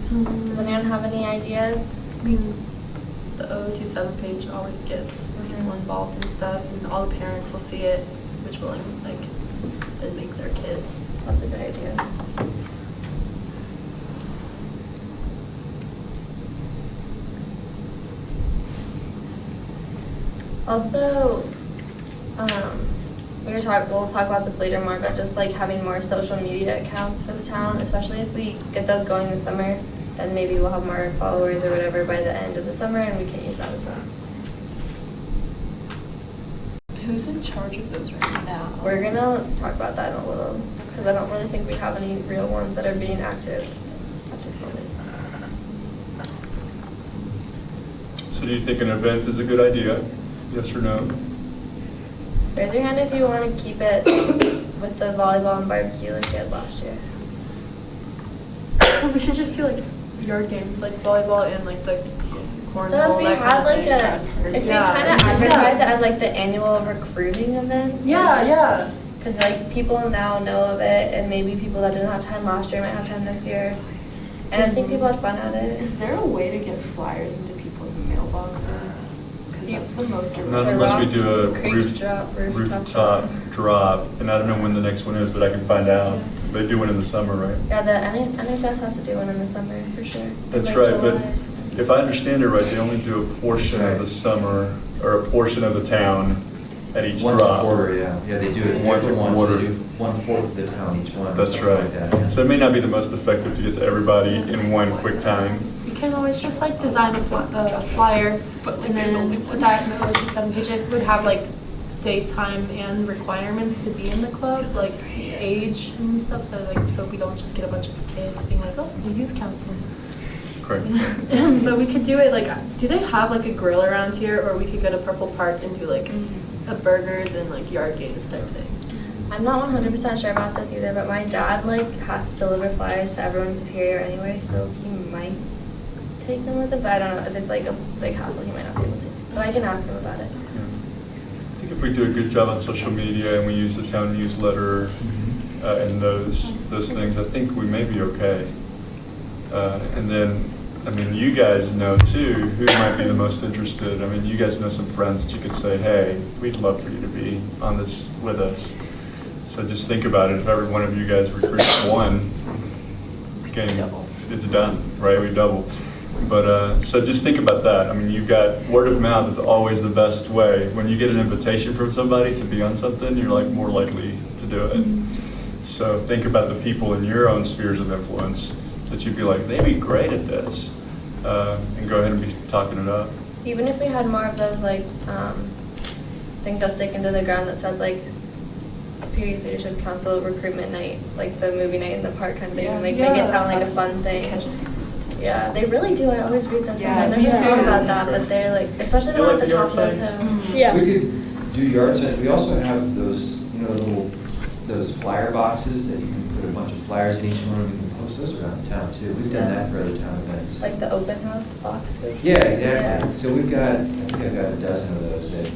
Does anyone have any ideas? I mean, the 027 page always gets people involved and stuff, and all the parents will see it, which will like then make their kids. That's a good idea. Also, we'll talk about this later more, but just like having more social media accounts for the town, especially if we get those going this summer, then maybe we'll have more followers or whatever by the end of the summer, and we can use that as well. Who's in charge of those right now? We're gonna talk about that in a little, because I don't really think we have any real ones that are being active at this moment. So do you think an event is a good idea? Yes or no? Raise your hand if you want to keep it with the volleyball and barbecue like we had last year. We should just do like yard games, like volleyball and like the cornhole. So if we that had like kind of thing. if we kind of advertise it as like the annual recruiting event. Yeah. Because like people now know of it, and maybe people that didn't have time last year might have time this year. And I think people had fun at it. Is there a way to get flyers into people's mailboxes? Because that's the most direct. Not unless we do a rooftop rooftop drop, and I don't know when the next one is, but I can find out. They do one in the summer, right? Yeah, the NHS has to do one in the summer for sure. That's Like right, but July. if I understand it right, they only do a portion of the summer, or a portion of the town at each Once a drop. quarter, yeah. Yeah, they do it Once a different ones. quarter. They do 1/4 of the town each one. That's something right. like that, yeah. So it may not be the most effective to get to everybody in one quick time. You can always just like design a flyer, and then put that in the 027 page. It would have like date, time, and requirements to be in the club, like age and stuff. So we don't just get a bunch of kids being like, oh, the youth council. Correct. But we could do it like, do they have like a grill around here, or we could go to Purple Park and do like a burgers and like yard games type thing. I'm not 100% sure about this either, but my dad like has to deliver flyers to everyone in Superior anyway, so he might take them with him, but I don't know if it's like a big hassle, he might not be able to. But I can ask him about it. I think if we do a good job on social media and we use the town newsletter and those things, I think we may be okay. And then, I mean, you guys know too who might be the most interested. I mean, you guys know some friends that you could say, hey, we'd love for you to be on this with us. So just think about it. If every one of you guys recruits one, it's done, right? We double. But so just think about that. I mean, you've got word of mouth is always the best way. When you get an invitation from somebody to be on something, you're like more likely to do it. So think about the people in your own spheres of influence that you'd be like, they'd be great at this, and go ahead and be talking it up. Even if we had more of those like things that stick into the ground that says like Superior Leadership Council recruitment night, like the movie night in the park kind of thing, make it sound like a fun thing. Yeah, they really do. I always read those. Yeah, I never me thought too. about that, but they're like, especially the You one like at the the top yard of those signs? hills. Yeah. We could do yard signs. We also have those, you know, those flyer boxes that you can put a bunch of flyers in each one, and we can post those around town too. We've done that for other town events. Like the open house boxes. Yeah, exactly. Yeah. So we've got, I think I've got a dozen of those that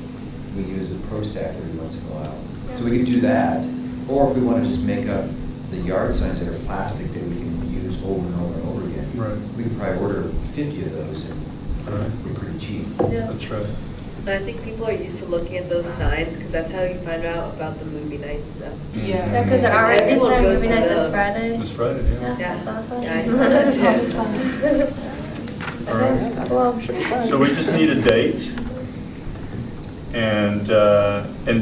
we use with Pro Stack every once in a while. So we could do that, or if we want to just make up the yard signs that are plastic that we can use over and over and over again. Right. We could probably order 50 of those and they're pretty cheap. Yeah. That's right. And I think people are used to looking at those signs because that's how you find out about the movie night stuff. Yeah, because there already is Everyone there goes movie to night this those. Friday. This Friday, yeah. Yeah, I saw some. Yeah, I saw those too. All right. Well, So we just need a date, and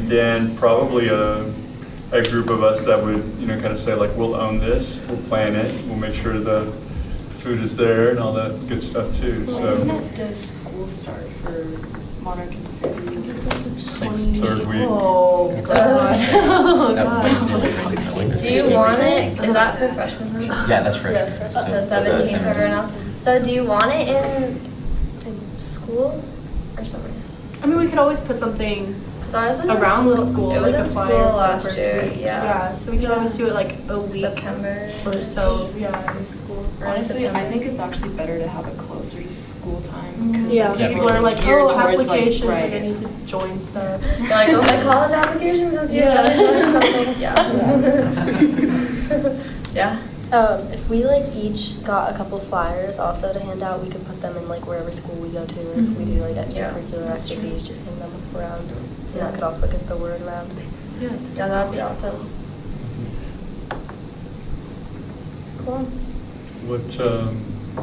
then probably a group of us that would, you know, kind of say like, we'll own this, we'll plan it, we'll make sure the food is there and all that good stuff too. So When does school start for Monarch and Third Week? third week. Oh, It's gosh. Oh, God. do you want it? Is that for freshmen? Yeah, that's for So 17 for everyone else. So do you want it in school or somewhere? I mean, we could always put something Because ours was in around the school, It was like in a school flyer for the last first year. week. Yeah. So we could always do it like a week September or so. Yeah, in school. Early Honestly, September. I think it's actually better to have it closer to school time. Because Yeah. that's Yeah, People are like, geared oh, towards, applications, like I right. need to join stuff. They're like, oh, my college applications this year. Yeah. Yeah. Yeah. If we like each got a couple flyers also to hand out, we could put them in like wherever school we go to. Or if we do like extracurricular activities, just hand them around. And that could also get the word around. Yeah. Yeah, that'd be awesome. Cool. What?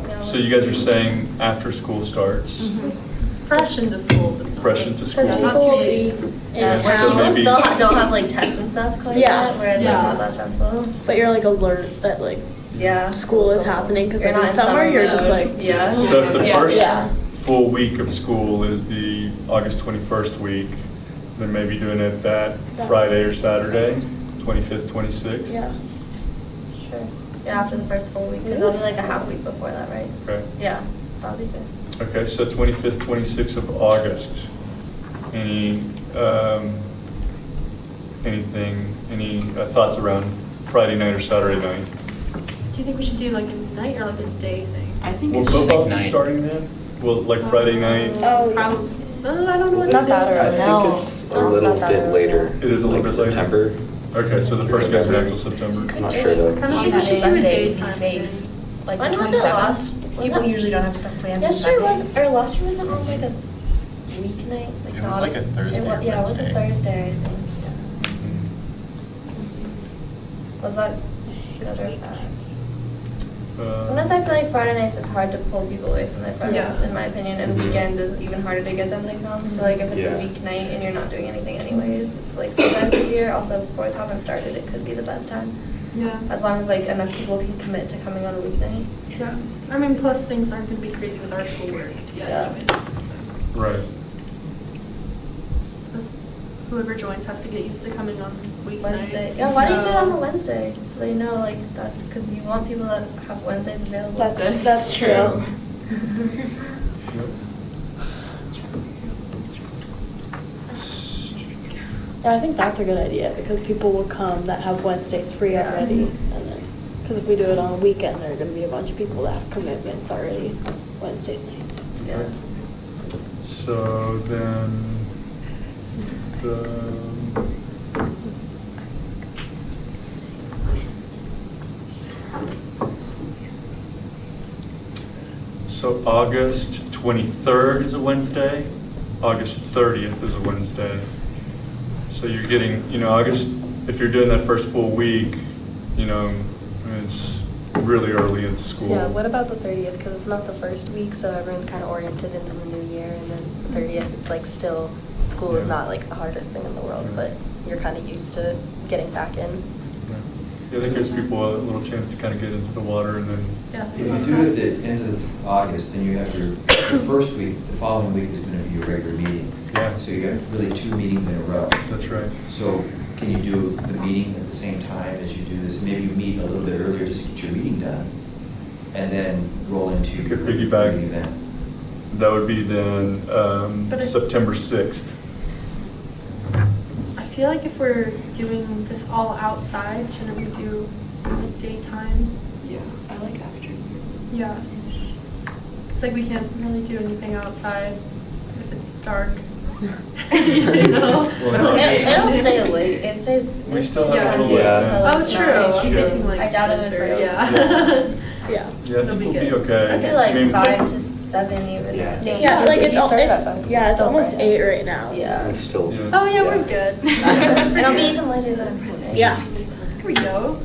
Yeah, So you guys are saying after school starts, Fresh into school. But it's fresh like- into school. Because Not too people late. Yeah, where So people maybe- still don't have like tests and stuff quite Yeah. yet, where it's like Yeah. not that stressful. But you're like alert that like Yeah. school is happening because You're like in not in summer summer you're just mode. like Yeah. So if the Yeah. first Yeah. full week of school is the August 21st week, then maybe doing it that Friday or Saturday, 25th, 26th? Yeah. Sure. Yeah, after the first full week, because that'll be like a half week before that, right? Okay. Yeah, that'll be good. Okay, so 25th, 26th of August. Any, any thoughts around Friday night or Saturday night? Do you think we should do like a night or like a day thing? I think Will it should football be be night. starting then? Will, like Friday night? Oh, Probably. I don't know what Not to that do. early. I No. think it's a No, little not that bit early, later. It is a little like bit later? September. Okay, so the first game's not until September. I'm not sure though. I think we should do a Sunday to be daytime safe. thing. Like When the was it 27th. last? Was People it- usually don't have stuff planned. Yeah, for sure Sunday. was, or last year wasn't on like a weeknight? It was not like a Thursday or Yeah, it was a Wednesday. Thursday, I think. Was that good or bad? Sometimes I feel like Friday nights is hard to pull people away from their friends, Yeah. in my opinion, and weekends is even harder to get them to come. So like if it's Yeah. a weeknight and you're not doing anything anyways, it's like sometimes easier. Also, if sports haven't started, it could be the best time. Yeah. As long as like enough people can commit to coming on a weeknight. Yeah. I mean, plus things aren't going to be crazy with our schoolwork. Yeah. Anyways. So. Right. Plus, whoever joins has to get used to coming on weeknights. Wednesday. Yeah, why do you do it on a so- Wednesday? So they know like that's because you want people that have Wednesdays available. That's true. Yeah, I think that's a good idea because people will come that have Wednesdays free Yeah. already, and then because if we do it on a weekend, there are going to be a bunch of people that have commitments already on Wednesdays nights. Yeah. So then, the, so August 23rd is a Wednesday, August 30th is a Wednesday. So you're getting, you know, August, if you're doing that first full week, you know, it's really early into school. Yeah, what about the 30th? Because it's not the first week, so everyone's kind of oriented into the new year, and then the 30th, it's like still, school is Yeah. not like the hardest thing in the world, but you're kind of used to getting back in. Yeah, that gives people a little chance to kind of get into the water and then. Yeah. If you do it at the end of August, then you have your first week, the following week is going to be your regular meeting. Yeah. So you have really 2 meetings in a row. That's right. So can you do the meeting at the same time as you do this? Maybe you meet a little bit earlier just to get your meeting done, and then roll into You your could piggyback. meeting event. That would be then But I- September 6th. I feel like if we're doing this all outside, shouldn't we do like daytime? Yeah, I like after. Yeah. It's like we can't really do anything outside if it's dark. You know? Well, It'll stay late. It stays. We it still stays have a Sunday little Yeah. till, Oh, like, true. 9. I'm Yeah. thinking like I doubt it would center, for yeah. Yeah. Yeah, I It'll think be we'll be good. okay. I do I like mean, 5 to 7 even. Yeah. Yeah, like If it's you al- start it's at 5, yeah, it's still almost right. 8 right now. Yeah. I'm still. Yeah. Oh, yeah, we're good. It'll be even later than Yeah. Here we go.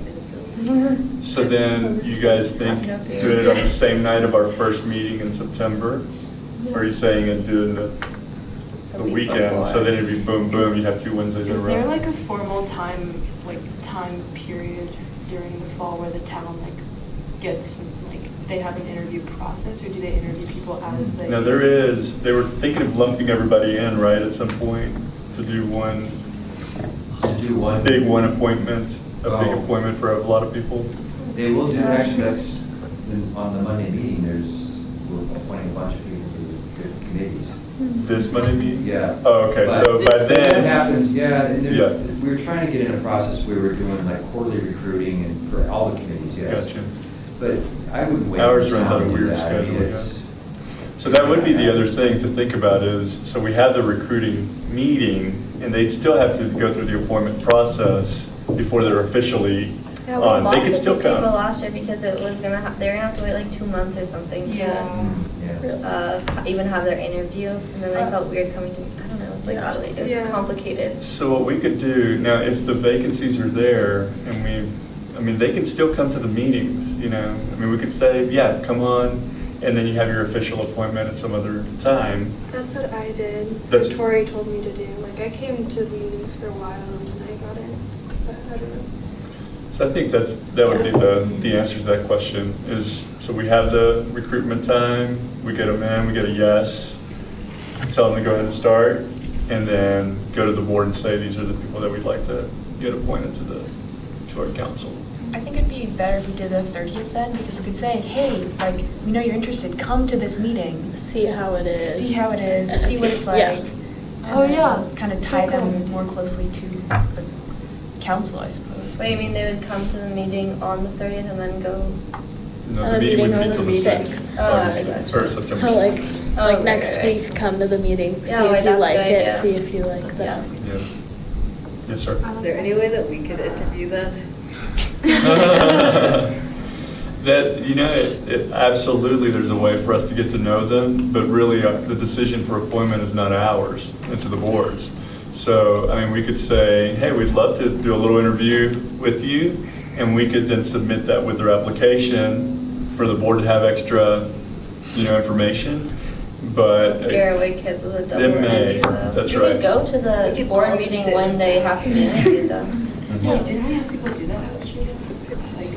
So then you guys think doing it on the same night of our first meeting in September? Or are you saying and doing the week weekend? before. So then it'd be boom, boom, you have 2 Wednesdays in a Is row. there like a formal time period during the fall where the town like gets, like, they have an interview process, or do they interview people as they? Now there is, they were thinking of lumping everybody in, right, at some point to do one Do one. big appointment, a big Oh. appointment for a lot of people. They will do, actually, that's, on the Monday meeting, we're appointing a bunch of people to the committees. This Monday meeting? Yeah. Oh, okay, But so by What then. happens, yeah, and Yeah. we were trying to get in a process where we were doing like quarterly recruiting and for all the committees, yes. Gotcha. But I wouldn't wait. Ours for runs town on a to do weird that. I mean, schedule, it's- So that would be the other thing to think about is, so we have the recruiting meeting, and they'd still have to go through the appointment process before they're officially Yeah, we on. lost They could a still few people come. last year because it was gonna they're gonna have to wait like 2 months or something to Yeah. even have their interview, and then they felt weird coming to. I don't know. It was like Yeah. really it was Yeah. complicated. So what we could do, now if the vacancies are there, and I mean, they can still come to the meetings, you know? I mean, we could say, yeah, come on, and then you have your official appointment at some other time. That's what I did. That's- That's Tori told me to do. Like, I came to the meetings for a while and then I got in. But I don't know. So I think that would be the answer to that question is, so we have the recruitment time, we get them in, we get a yes, tell them to go ahead and start, and then go to the board and say, these are the people that we'd like to get appointed to our council. I think it'd be better if we did the 30th then, because we could say, hey, like, we know you're interested, come to this meeting. See how it is. See how it is, see what it's like. Yeah. and Oh, then yeah. Kind of tie That's a good them idea. more closely to the council, I suppose. What do you mean they would come to the meeting on the 30th and then go? No, the meeting would be on till the the 6th. 6th, Oh, I August gotcha. 6th, or September So like, 6th. Oh, like right, next right, right. week, come to the meeting, see Yeah, wait, if you that's a like good it, idea. see if you like That's- that. Yeah. Yes, sir. Is there any way that we could interview them? That, you know, absolutely, there's a way for us to get to know them, but really, the decision for appointment is not ours, it's the board's. So, I mean, we could say, hey, we'd love to do a little interview with you, and we could then submit that with their application for the board to have extra, you know, information, but. Scare away kids with a double They may, interview, though. that's You right. could go to the could board all meeting sit. when they have to be interviewed, though. Yeah, didn't we have people do that last year? Like,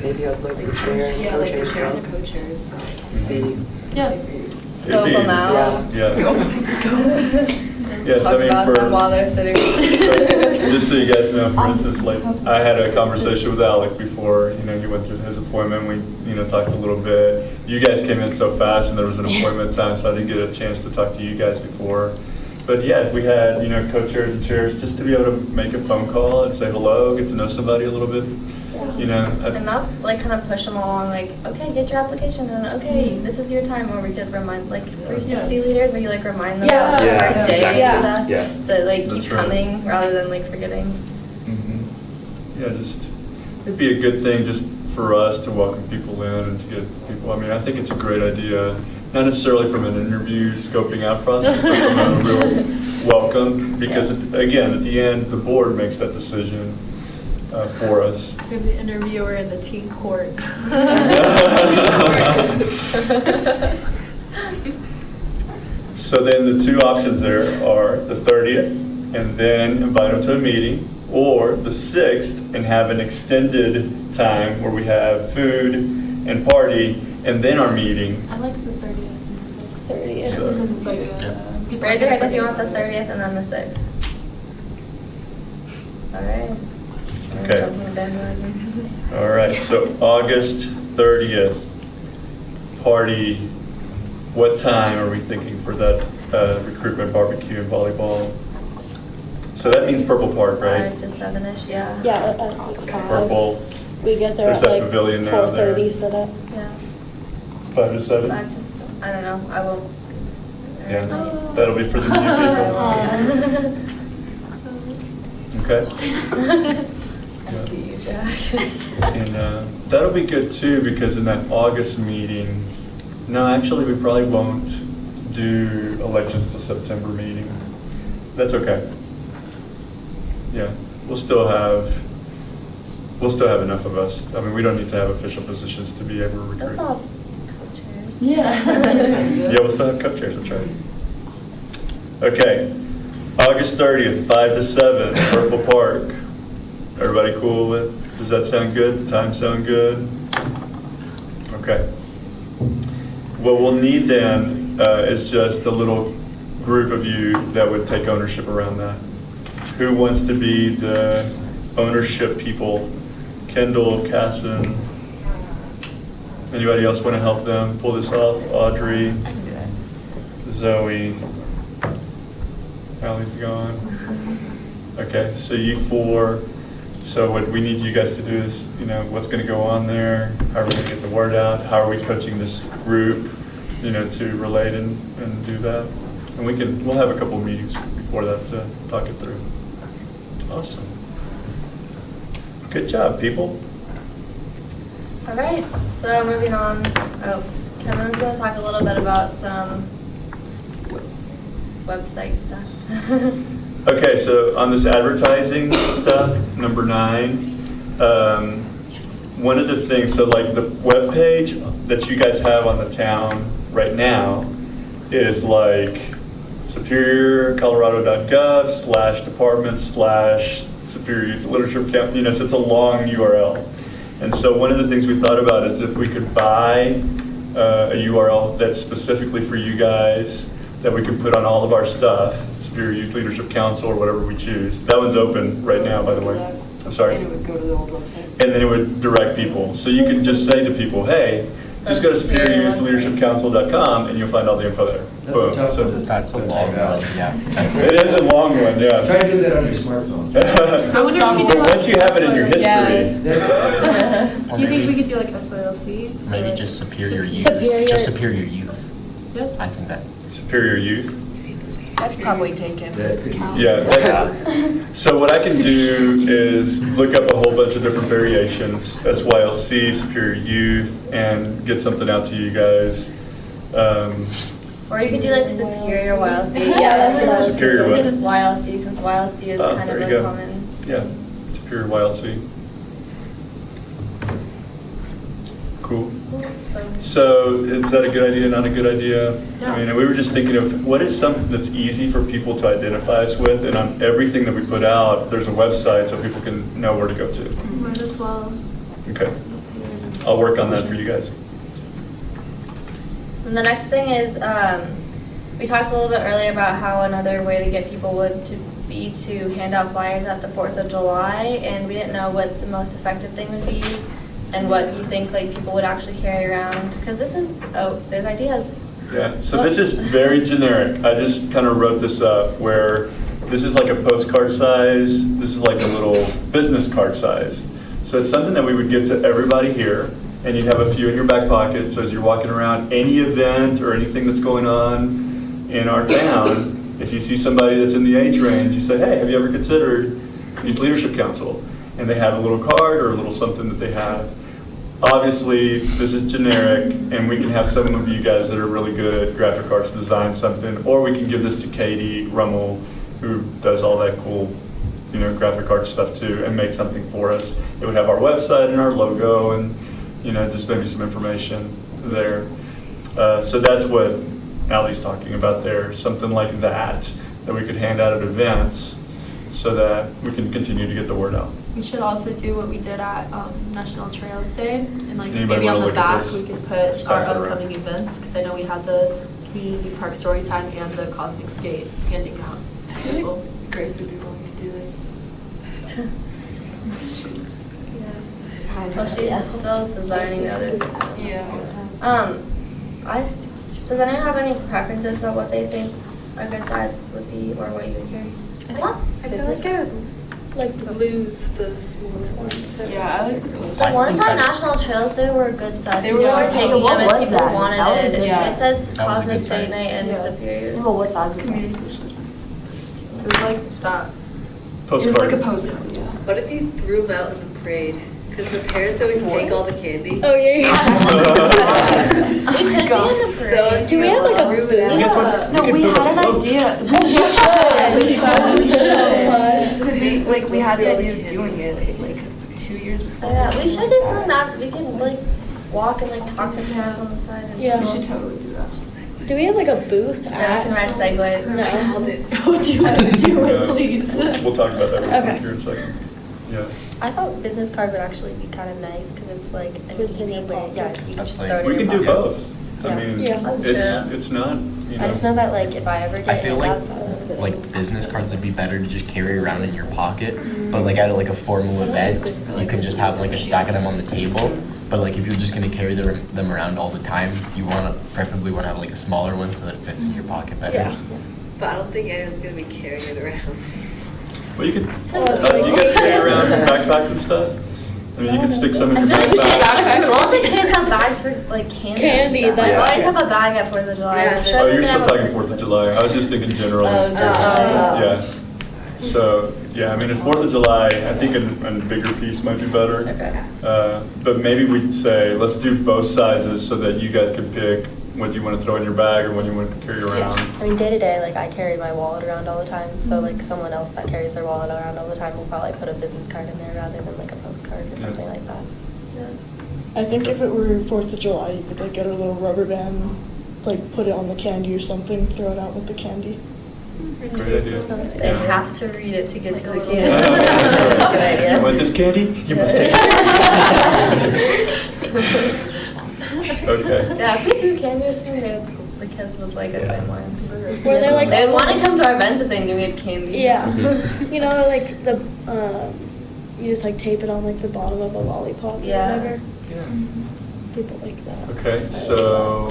Maybe I'd like to share. yeah, like the chair and the co-chairs. See. Yeah. Scope It'd be- them out. Yeah. Yes, I Talk mean, about for. them while they're sitting. Just so you guys know, for instance, like, I had a conversation with Alec before, you know, he went through his appointment, we, you know, talked a little bit. You guys came in so fast and there was an appointment time, so I didn't get a chance to talk to you guys before. But yeah, if we had, you know, co-chairs and chairs, just to be able to make a phone call and say hello, get to know somebody a little bit, you know. And not like kind of push them along, like, okay, get your application, and okay, this is your time, or we could remind, like, 360 leaders, where you like remind them Yeah. about the Yeah, first day exactly. and stuff. Yeah. So like That's keep right. coming rather than like forgetting. Yeah, just, it'd be a good thing just for us to welcome people in and to get people, I mean, I think it's a great idea, not necessarily from an interview scoping out process, but from a real welcome, because again, at the end, the board makes that decision for us. You're the interviewer in the teen court. So then the 2 options there are the 30th, and then invite them to a meeting or the 6th and have an extended time where we have food and party and then our meeting. I like the 30th and the 6th. 30th. So- It's like, people Raise your are hand if you pretty- want the 30th and then the 6th. All right. Okay. Jumping the bandwagon. All right, so August 30th, party. What time are we thinking for that recruitment barbecue and volleyball? So that means Purple Park, right? 5 to 7-ish, yeah. Yeah, like 5. Purple, We get there There's at that like pavilion now there. 4:30 set up. Yeah. 5 to 7? 5 to 7. I don't know. I won't. Yeah, that'll be for the new people. Okay. I see you, Jack. And that'll be good too, because in that August meeting, no, actually, we probably won't do elections till September meeting. That's okay. Yeah, we'll still have enough of us. I mean, we don't need to have official positions to be able to recruit. That's all chairs. Yeah. Yeah, we'll still have cup chairs, that's right. Okay, August 30th, 5 to 7, Purple Park. Everybody cool with, does that sound good? The time sound good? Okay. What we'll need then is just a little group of you that would take ownership around that. Who wants to be the ownership people? Kendall, Casson. Anybody else want to help them pull this off? Audrey, Zoe. Allie's gone. Okay, so you 4. So what we need you guys to do is, what's going to go on there? How are we going to get the word out? How are we coaching this group, to relate and do that? And we'll have a couple of meetings before that to talk it through. Awesome. Good job, people. All right, so moving on. Oh, Kevin's going to talk a little bit about some website stuff. Okay, so on this advertising stuff, number 9, one of the things, so like the web page that you guys have on the town right now is like superiorcolorado.gov/department/Superior Youth Literature Camp, so it's a long URL. And so one of the things we thought about is if we could buy a URL that's specifically for you guys, that we could put on all of our stuff, Superior Youth Leadership Council or whatever we choose. That one's open right now, by the way. I'm sorry. And it would go to the old website. And then it would direct people. So you could just say to people, hey, just go to superioryouthlleadershipcouncil.com and you'll find all the info there. That's a tough one to That's a to long type out. one, yeah. It is a long one, yeah. Try to do that on your smartphone. I wonder if we could do But once you have it in your history, Do you think we could do like SYLC? Maybe just Superior Youth. Superior- Just Superior Youth. Yep. I think that. Superior Youth. That's probably taken. That could be- Yeah. So what I can do is look up a whole bunch of different variations, SYLC, Superior Youth, and get something out to you guys. Or you could do like Superior YLC. Yeah, that's what I was Superior what? YLC, since YLC is Oh, kind there of you a go. common. Yeah, Superior YLC. Cool. So is that a good idea, not a good idea? I mean, we were just thinking of what is something that's easy for people to identify us with, and on everything that we put out, there's a website so people can know where to go to. Might as well. Okay. I'll work on that for you guys. And the next thing is, we talked a little bit earlier about how another way to get people would be to hand out flyers at the 4th of July, and we didn't know what the most effective thing would be, and what you think like people would actually carry around, because this is, there's ideas. Yeah, so this is very generic. I just kind of wrote this up where this is like a postcard size, this is like a little business card size. So it's something that we would give to everybody here, and you'd have a few in your back pocket, so as you're walking around any event or anything that's going on in our town, if you see somebody that's in the age range, you say, hey, have you ever considered Youth Leadership Council? And they have a little card or a little something that they have. Obviously, this is generic, and we can have some of you guys that are really good at graphic arts design something, or we can give this to Katie Rummel, who does all that cool, graphic arts stuff too, and make something for us. It would have our website and our logo, and just maybe some information there. So that's what Allie's talking about there, something like that we could hand out at events. so that we can continue to get the word out. We should also do what we did at National Trails Day, and like Anybody maybe on wanna the look at back this? we could put Just our pass it around. upcoming events, because I know we had the community park story time and the cosmic skate handing out. I feel like Grace would be willing to do this. Well, she's still designing the other. Yeah. Does anyone have any preferences about what they think a good size would be, or what you would carry? I feel like I would like to lose the smaller ones. So. Yeah, I like the post. The ones on National Trails Day were a good size. They People were were taking what them and was people that? wanted That was a it. good- Yeah. It said That was a Cosmic good State size. Night and Yeah. Superior. Well, what size is it? Community postcard. It was like that. It was Postcard. like a postcard, yeah. What if you threw them out in the parade? Because the parents always take all the candy. Oh, yeah, We could be in the So parade. Do we have like a You booth? guys want- No, we we could had an put a boat. idea. We should. Because we had the idea of doing it like 2 years before. Yeah, we should do something that we can like walk and like talk to parents on the side. And Yeah. We should totally do that. Do we have like a booth Yeah, we can ride Segway. No. Do it, please. We'll talk about that Okay. here in a second. Yeah. I thought business card would actually be kind of nice because it's like an Fits in easy your way. pocket. Yeah, you can That's just like- throw it We in can your do pocket. both. I Yeah. mean, Yeah, that's it's not, you know. I just know that like if I ever get I feel like handouts, like business cards would be better to just carry around in your pocket, but like at like a formal event, you can just have like a stack of them on the table. But like if you're just gonna carry them around all the time, you preferably want to have like a smaller one so that it fits in your pocket better. Yeah. But I don't think anyone's going to be carrying it around. Well, you could, you guys carry around backpacks and stuff? I mean, you could stick some in your backpack. All the kids have bags for like candy. Candy, and stuff. I that's- always have a bag at 4th of July. I'm sure Oh, we you're can still have a- talking 4th of July. I was just thinking generally. Oh, generally. Yeah. So, yeah, I mean, at 4th of July, I think a bigger piece might be better. Okay. But maybe we'd say, let's do both sizes so that you guys can pick what you want to throw in your bag or what you want to carry around. I mean day to day, like I carry my wallet around all the time. So like someone else that carries their wallet around all the time will probably put a business card in there rather than like a postcard or something like that. I think if it were 4th of July, you could like get a little rubber band, like put it on the candy or something, throw it out with the candy. Great idea. They have to read it to get to the Yeah. candy. That's a good idea. You want this candy? You must take it. Okay. Yeah, if we threw candy or something, the kids would like us way more. Were they like- They would want to come to our events if they knew we had candy. Yeah. You know, like the, you just like tape it on like the bottom of a lollipop or Yeah. whatever. People like that. Okay, so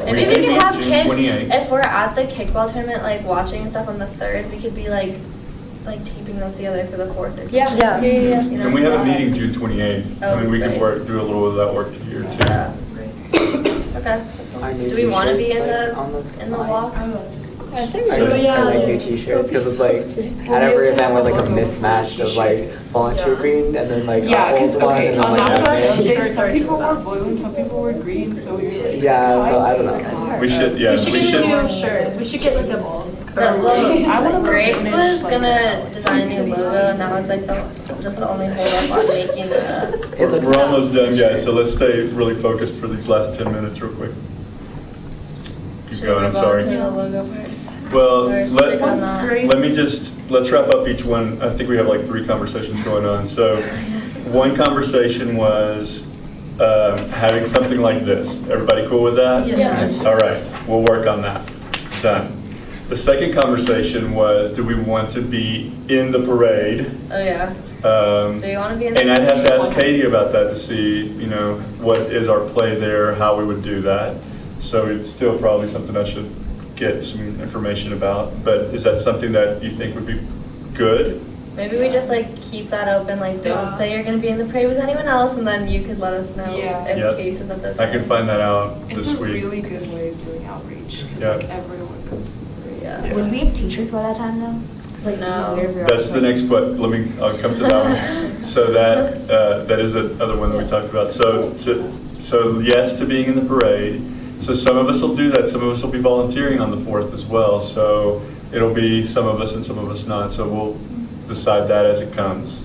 Maybe we can could meet have June kids, 28th. if we're at the kickball tournament, like watching and stuff on the 3rd, we could be like taping those together for the 4th or something. Yeah, yeah, yeah, yeah. You know? And we have a meeting June 28th. I mean, we Oh, can right. do a little of that work here too. Yeah. Okay. Our new Do we want to be in t-shirts, the, like, in the line. walk? I think I so, like, yeah. I like new t-shirts because it's like at every event with like a mismatch of like volunteer green and then like Yeah, our because old one okay, and then on like that that event, thing. some people wore blue and some people wore green, so we were like, Yeah, so I don't know. We should, yeah, We should get a new shirt. We should get like a The logo. I wanna Grace finish, was like, gonna design a new logo, and that was like just the only hold up on making a. We're almost done, guys, so let's stay really focused for these last 10 minutes real quick. Keep going, I'm sorry. To the logo part. Well, Or stick on that. let me let's wrap up each one. I think we have like 3 conversations going on. So one conversation was having something like this. Everybody cool with that? Yes. All right, we'll work on that. Done. The second conversation was, do we want to be in the parade? Oh yeah. Um, Do you want to be in the And I'd have to parade? ask Katie about that to see, what is our play there, how we would do that. So it's still probably something I should get some information about. But is that something that you think would be good? Maybe we just like keep that open, like don't say you're gonna be in the parade with anyone else, and then you could let us know Yeah. if Yep. cases that's okay. I can find that out it's this a week. really good way of doing outreach because Yeah. like everyone goes to the parade. Yeah. Would we have t-shirts by that time though? 'Cause, like, No. weird if we were That's the outside. next, I'll come to that one. So that is the other one that we talked about. So yes to being in the parade. So some of us will do that. Some of us will be volunteering on the 4th as well. So it'll be some of us and some of us not. So we'll decide that as it comes.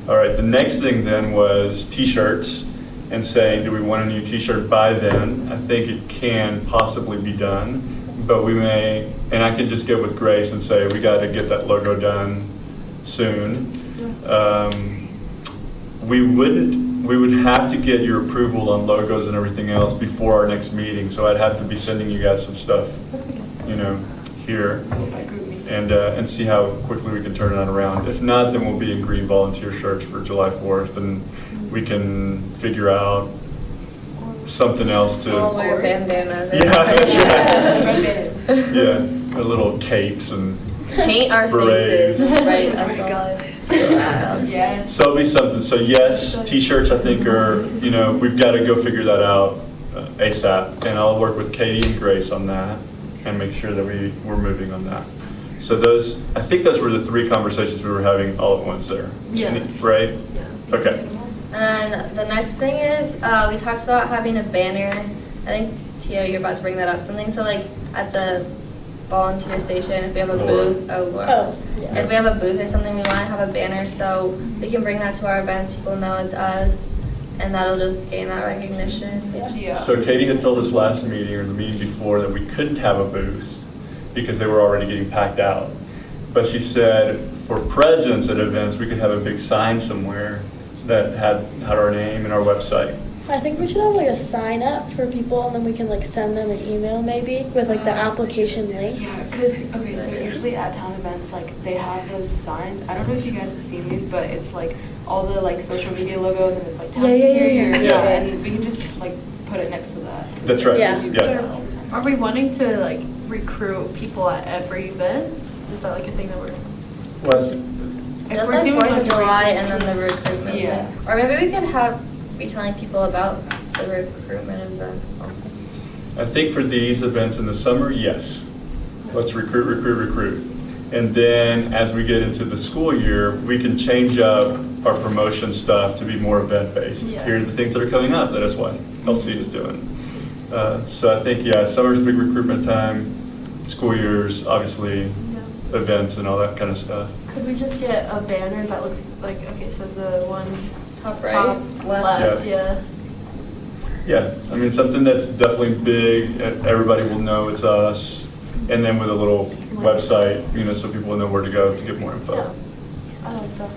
All right, the next thing then was t-shirts and saying, do we want a new t-shirt by then? I think it can possibly be done, but we may, and I can just get with Grace and say, we got to get that logo done soon. We would have to get your approval on logos and everything else before our next meeting, so I'd have to be sending you guys some stuff, here, and see how quickly we can turn that around. If not, then we'll be in green volunteer shirts for July 4th, and we can figure out something else to. We'll wear bandanas. Yeah, that's right. Yeah, a little capes and Paint our berets. faces, right? Oh my God. Yeah. So it'll be something. So yes, t-shirts I think are, we've got to go figure that out ASAP. And I'll work with Katie and Grace on that and make sure that we're moving on that. So I think those were the 3 conversations we were having all at once there. Yeah. Right? Yeah. Okay. And the next thing is, we talked about having a banner. I think, Tia, you're about to bring that up. Something so like at the volunteer station, if we have a booth, if we have a booth or something, we want to have a banner so we can bring that to our events. People know it's us, and that'll just gain that recognition. Yeah. So Katie had told us last meeting or the meeting before that we couldn't have a booth because they were already getting packed out. But she said for presence at events, we could have a big sign somewhere that had our name and our website. I think we should have like a sign up for people, and then we can like send them an email maybe with like the application link. Yeah, because, okay, so usually at town events, like, they have those signs. I don't know if you guys have seen these, but it's like all the like social media logos, and it's like town superior. Yeah. And we can just like put it next to that. That's right. Yeah. Are we wanting to like recruit people at every event? Is that like a thing that we're? Just like 4th of July and then the recruitment thing. Or maybe we can be telling people about the recruitment event also. I think for these events in the summer, yes. Let's recruit. And then as we get into the school year, we can change up our promotion stuff to be more event-based. Yeah. Here are the things that are coming up that SYLC is doing. So I think, summer's a big recruitment time. School years, obviously, events and all that kind of stuff. Could we just get a banner that looks like, okay, so the one top right, left, yeah. Yeah, I mean, something that's definitely big, everybody will know it's us, and then with a little website, so people will know where to go to get more info. Yeah, I like that.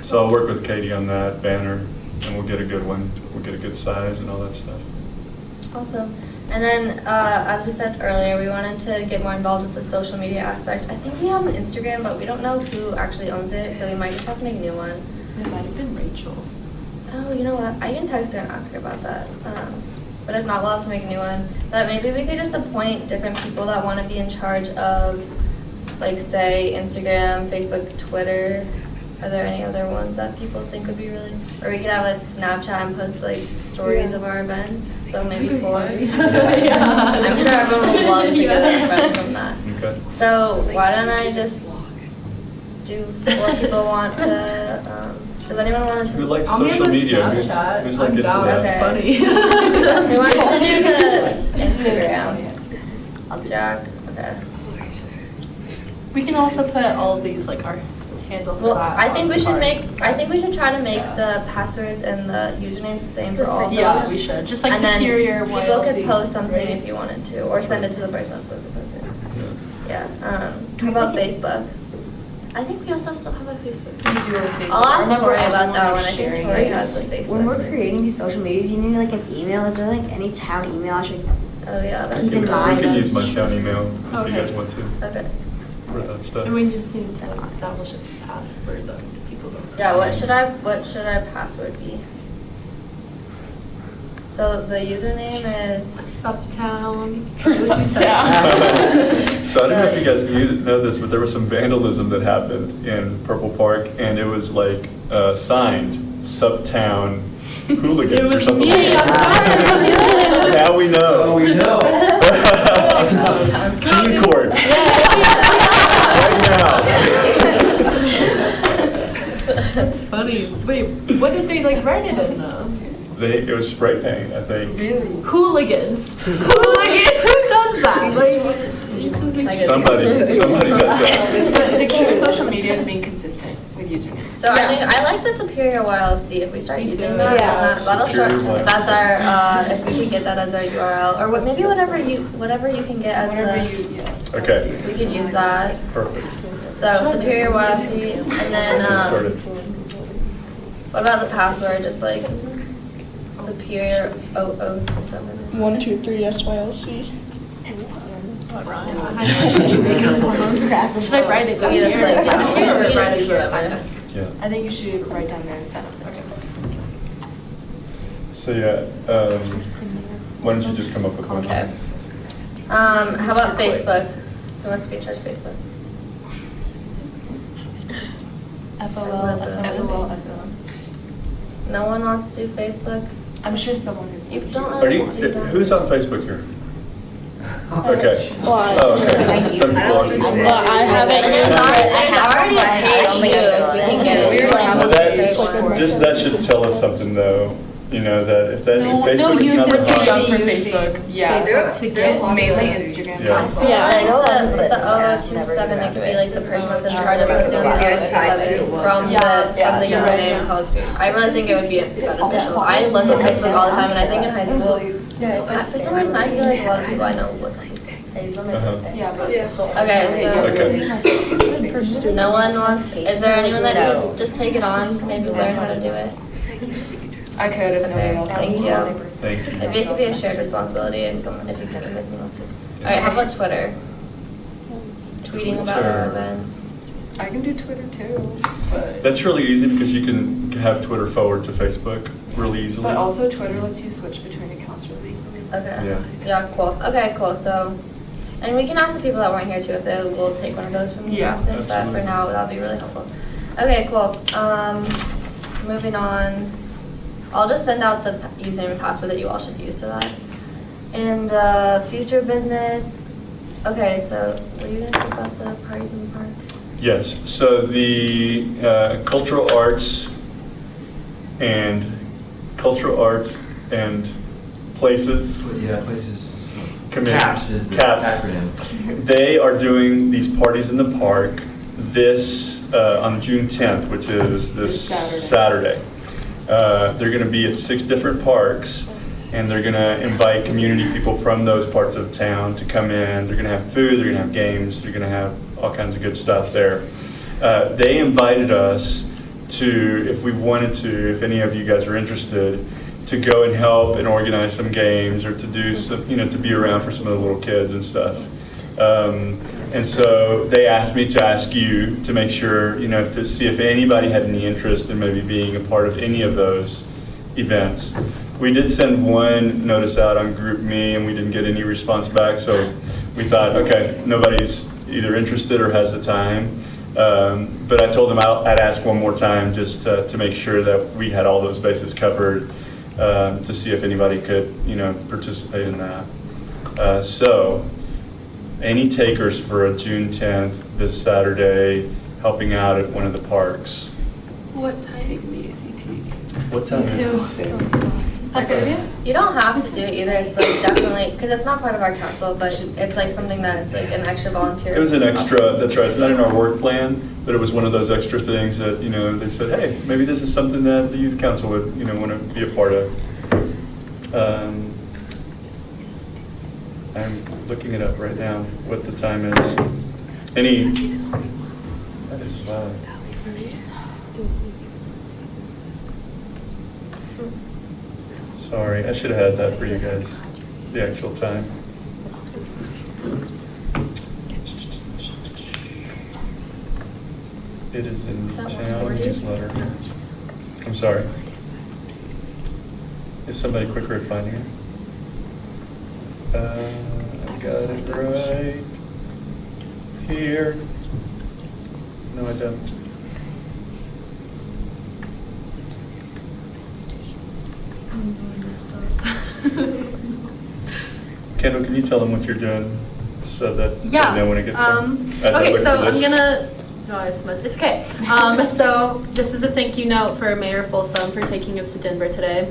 So I'll work with Katie on that banner, and we'll get a good one. We'll get a good size and all that stuff. Awesome. And then, as we said earlier, we wanted to get more involved with the social media aspect. I think we have an Instagram, but we don't know who actually owns it, so we might just have to make a new one. It might have been Rachel. Oh, you know what? I can text her and ask her about that. But if not, we'll have to make a new one. But maybe we could just appoint different people that want to be in charge of, like, say, Instagram, Facebook, Twitter. Are there any other ones that people think would be really? Or we could have a Snapchat and post, like, stories of our events. So maybe 4. I'm sure everyone would love to get a friend from that. Okay. So why don't I just do 4 people want to, does anyone want to? Who likes social media? Who's like into that? That's funny. Who wants to do the Instagram? Jack, okay. We can also put all of these, like, our handle for Well, that I think on we the should cards. try to make the passwords and the usernames the same for all of Yeah, those. we should. Just like And then Superior, people YLC, could post something right? if you wanted to, or send it to the person that's supposed to post it. Yeah. How about Facebook? I think we also still have a Facebook. We do have a Facebook. I'll ask Remember Tori about everyone that was one. I think sharing Tori it. has the Facebook. When we're thing. Creating these social medias, you need like an email. Is there like any town email I should? Oh yeah, that's Keep in good. mind. We can use my town email if Okay. you guys want to Okay. for that stuff. And we just need to establish a password that people don't. Yeah, what should our password be? So the username is Subtown. So I don't know if you guys know this, but there was some vandalism that happened in Purple Park, and it was like signed Subtown Hooligans It was or something me, like I'm that. sorry. Now we know. Oh, we know. Teen court. Right now. That's funny. Wait, what did they like write it in though? It was spray paint, I think. Really? Hooligans. Hooligan? Who does that? Somebody does that. The key to social media is being consistent with usernames. So I think I like the Superior YLC. If we start using that, Yeah. that'll Superior start, YLC. that's our if we could get that as our URL, or maybe whatever you can get as Whatever the, you, yeah. Okay, we could use that. perfect. So Superior YLC, and then, what about the password, just like Superior 0027? 123 SYLC. What rhymes? Should I write it down We here? just like, Or we write it just here? sign it. Yeah. I think you should write down there and sign up. Okay. So yeah, why don't you just come up with one? Okay. How about Facebook? Who wants to be in charge of Facebook? FOL. No one wants to do Facebook? I'm sure someone is. You don't Are really you, want to do that. who's on Facebook here? Okay. Well, Oh, okay. Some people are. Well, I haven't. And there's already a page too, we can get it. Well, that should tell us something though, you know, that if that is Facebook is not the too young home. for Facebook. Yeah. It's mainly Instagram. Yeah. I know the 0027, it could be like the person that's in charge of posting the 0027 from the username college group. I really think it would be beneficial. I look at Facebook all the time, and I think in high school, for some reason, I feel like a lot of people I know look at Facebook. Yeah, but Okay, so no one wants, is there anyone that would just take it on, maybe learn how to do it? I could if nobody Okay, else. thank you. Thank you. Maybe it could be a shared responsibility if you can convince me else to. All right, how about Twitter? Tweeting about our events. I can do Twitter too, but. That's really easy because you can have Twitter forward to Facebook really easily. But also Twitter lets you switch between accounts really easily. Okay. Yeah, cool. Okay, cool. So, and we can ask the people that weren't here too if they will take one of those from you. Yeah, But for absolutely. now, that'll be really helpful. Okay, cool. Moving on. I'll just send out the username and password that you all should use for that. And future business. Okay, so were you going to talk about the parties in the park? Yes, so the cultural arts and places. Yeah, places. Committee. CAPS is the CAPS. acronym. They are doing these parties in the park this on June 10th, which is this Saturday. They're going to be at 6 different parks, and they're going to invite community people from those parts of town to come in. They're going to have food, they're going to have games, they're going to have all kinds of good stuff there. They invited us to, if we wanted to, if any of you guys are interested, to go and help and organize some games or to do some, you know, to be around for some of the little kids and stuff. And so they asked me to ask you to make sure, you know, to see if anybody had any interest in maybe being a part of any of those events. We did send one notice out on GroupMe and we didn't get any response back, so we thought, okay, nobody's either interested or has the time. But I told them I'd ask one more time just to make sure that we had all those bases covered, to see if anybody could, you know, participate in that. So, any takers for a June 10th, this Saturday, helping out at one of the parks? What time? What time is it? You don't have to do it either. It's like definitely, because it's not part of our council, but it's like something that's like an extra volunteer. It was an extra, that's right, it's not in our work plan, but it was one of those extra things that, you know, they said, hey, maybe this is something that the youth council would, you know, want to be a part of. I'm looking it up right now, what the time is. That is loud. Sorry, I should have had that for you guys, the actual time. It is in the town newsletter. I'm sorry. Is somebody quicker at finding it? I got it right here. No, I don't. Kendall, can you tell them what you're doing so that they know when it gets there? Okay, so I'm gonna. No, it's okay. So this is a thank you note for Mayor Folsom for taking us to Denver today.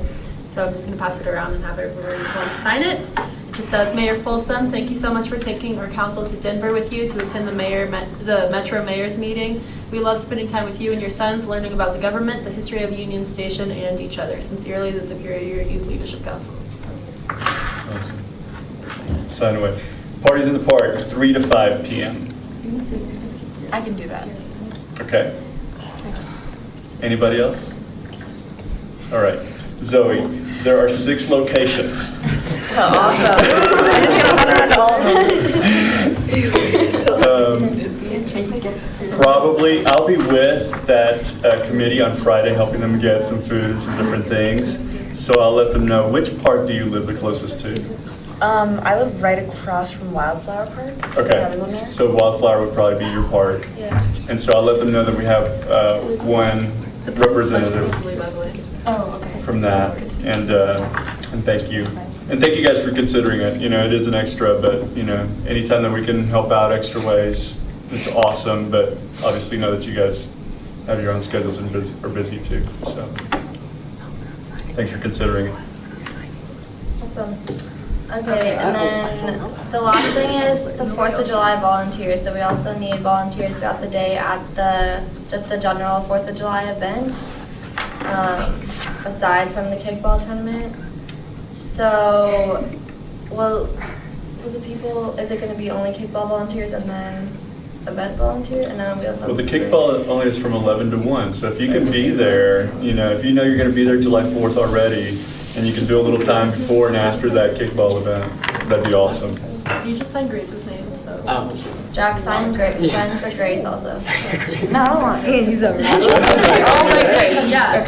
So I'm just gonna pass it around and have everyone sign it. It just says, Mayor Folsom, thank you so much for taking our council to Denver with you to attend the Metro Mayor's meeting. We love spending time with you and your sons, learning about the government, the history of Union Station, and each other. Sincerely, the Superior Youth Leadership Council. Awesome. Sign away. Parties in the park, 3 to 5 p.m. I can do that. Okay. Anybody else? All right. Zoe, there are 6 locations. Oh, awesome. I just gotta run around to all of them. Probably, I'll be with that committee on Friday, helping them get some food and some different things. So I'll let them know. Which park do you live the closest to? I live right across from Wildflower Park. Okay. Everyone there? So Wildflower would probably be your park. Yeah. And so I'll let them know that we have one representative from that. And thank you. And thank you guys for considering it. You know, it is an extra, but you know, anytime that we can help out extra ways, it's awesome. But obviously know that you guys have your own schedules and are busy too. So thanks for considering it. Awesome. Okay, and then the last thing is the 4th of July volunteers. So we also need volunteers throughout the day at just the general 4th of July event, aside from the kickball tournament. So, will the people, is it going to be only kickball volunteers and then event volunteer? And then we also Well, the kickball only is from 11 to 1. So if you can be there, you know, if you know you're going to be there July 4th already, and you can do a little time before and after that kickball event, that'd be awesome. You just signed Grace's name, so. Jack signed for Grace also. No, I don't want Andy's over there. Oh my Grace, yeah.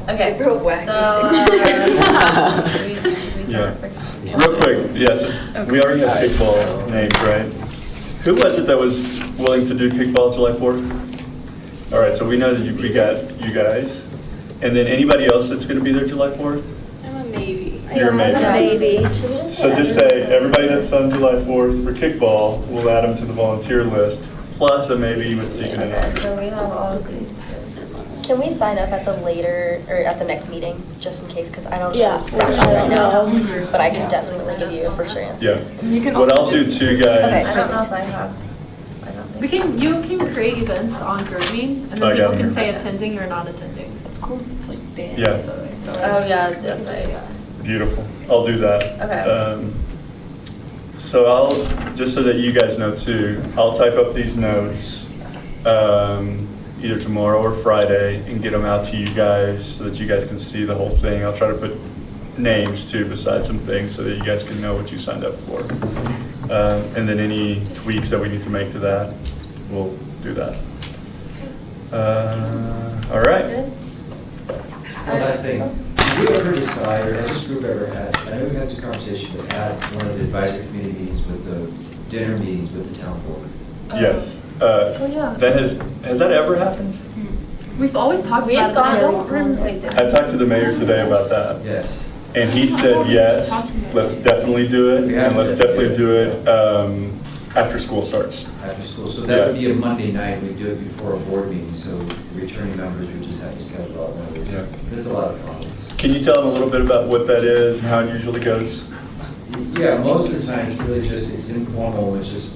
Okay, Real wacky. so, Yeah. Real quick, yes, we already have kickball names, right? Who was it that was willing to do kickball July 4th? All right, so we know that we got you guys. And then anybody else that's going to be there July 4th? I'm a maybe. You're a maybe. So just say, everybody that's on July 4th for kickball, we'll add them to the volunteer list, plus a maybe with Tegan and Okay, I. so we have all groups. Can we sign up at the later, or at the next meeting, just in case, because I don't know. Yeah, for I sure don't right now, know. but I can definitely give you a for sure answer. Yeah. You can What also I'll do just- too, I guys, don't know if I have. You can create events on GroupMe, and I then got people it. can say attending or not attending. It's cool. It's like band. Yeah. So, Oh, yeah, that's right. beautiful. I'll do that. Okay. So I'll, just so that you guys know too, I'll type up these notes either tomorrow or Friday and get them out to you guys so that you guys can see the whole thing. I'll try to put names too besides some things so that you guys can know what you signed up for. And then any tweaks that we need to make to that, we'll do that. All right. One last thing, did you ever decide, or has this group ever had, I know we've had this conversation, but had one of the advisory committee meetings with the dinner meetings with the town board? Yes. yeah. That has that ever happened? We've always talked We've about it. but I gone- don't remember. I talked to the mayor today about that. Yes. And he said, yes, let's definitely do it, and let's definitely do it after school starts. After school, so that would be a Monday night, we do it before a board meeting, so returning members would just have to schedule out members. Yeah. But it's a lot of fun. Can you tell them a little bit about what that is and how it usually goes? Yeah, most of the time, it's really just, it's informal, it's just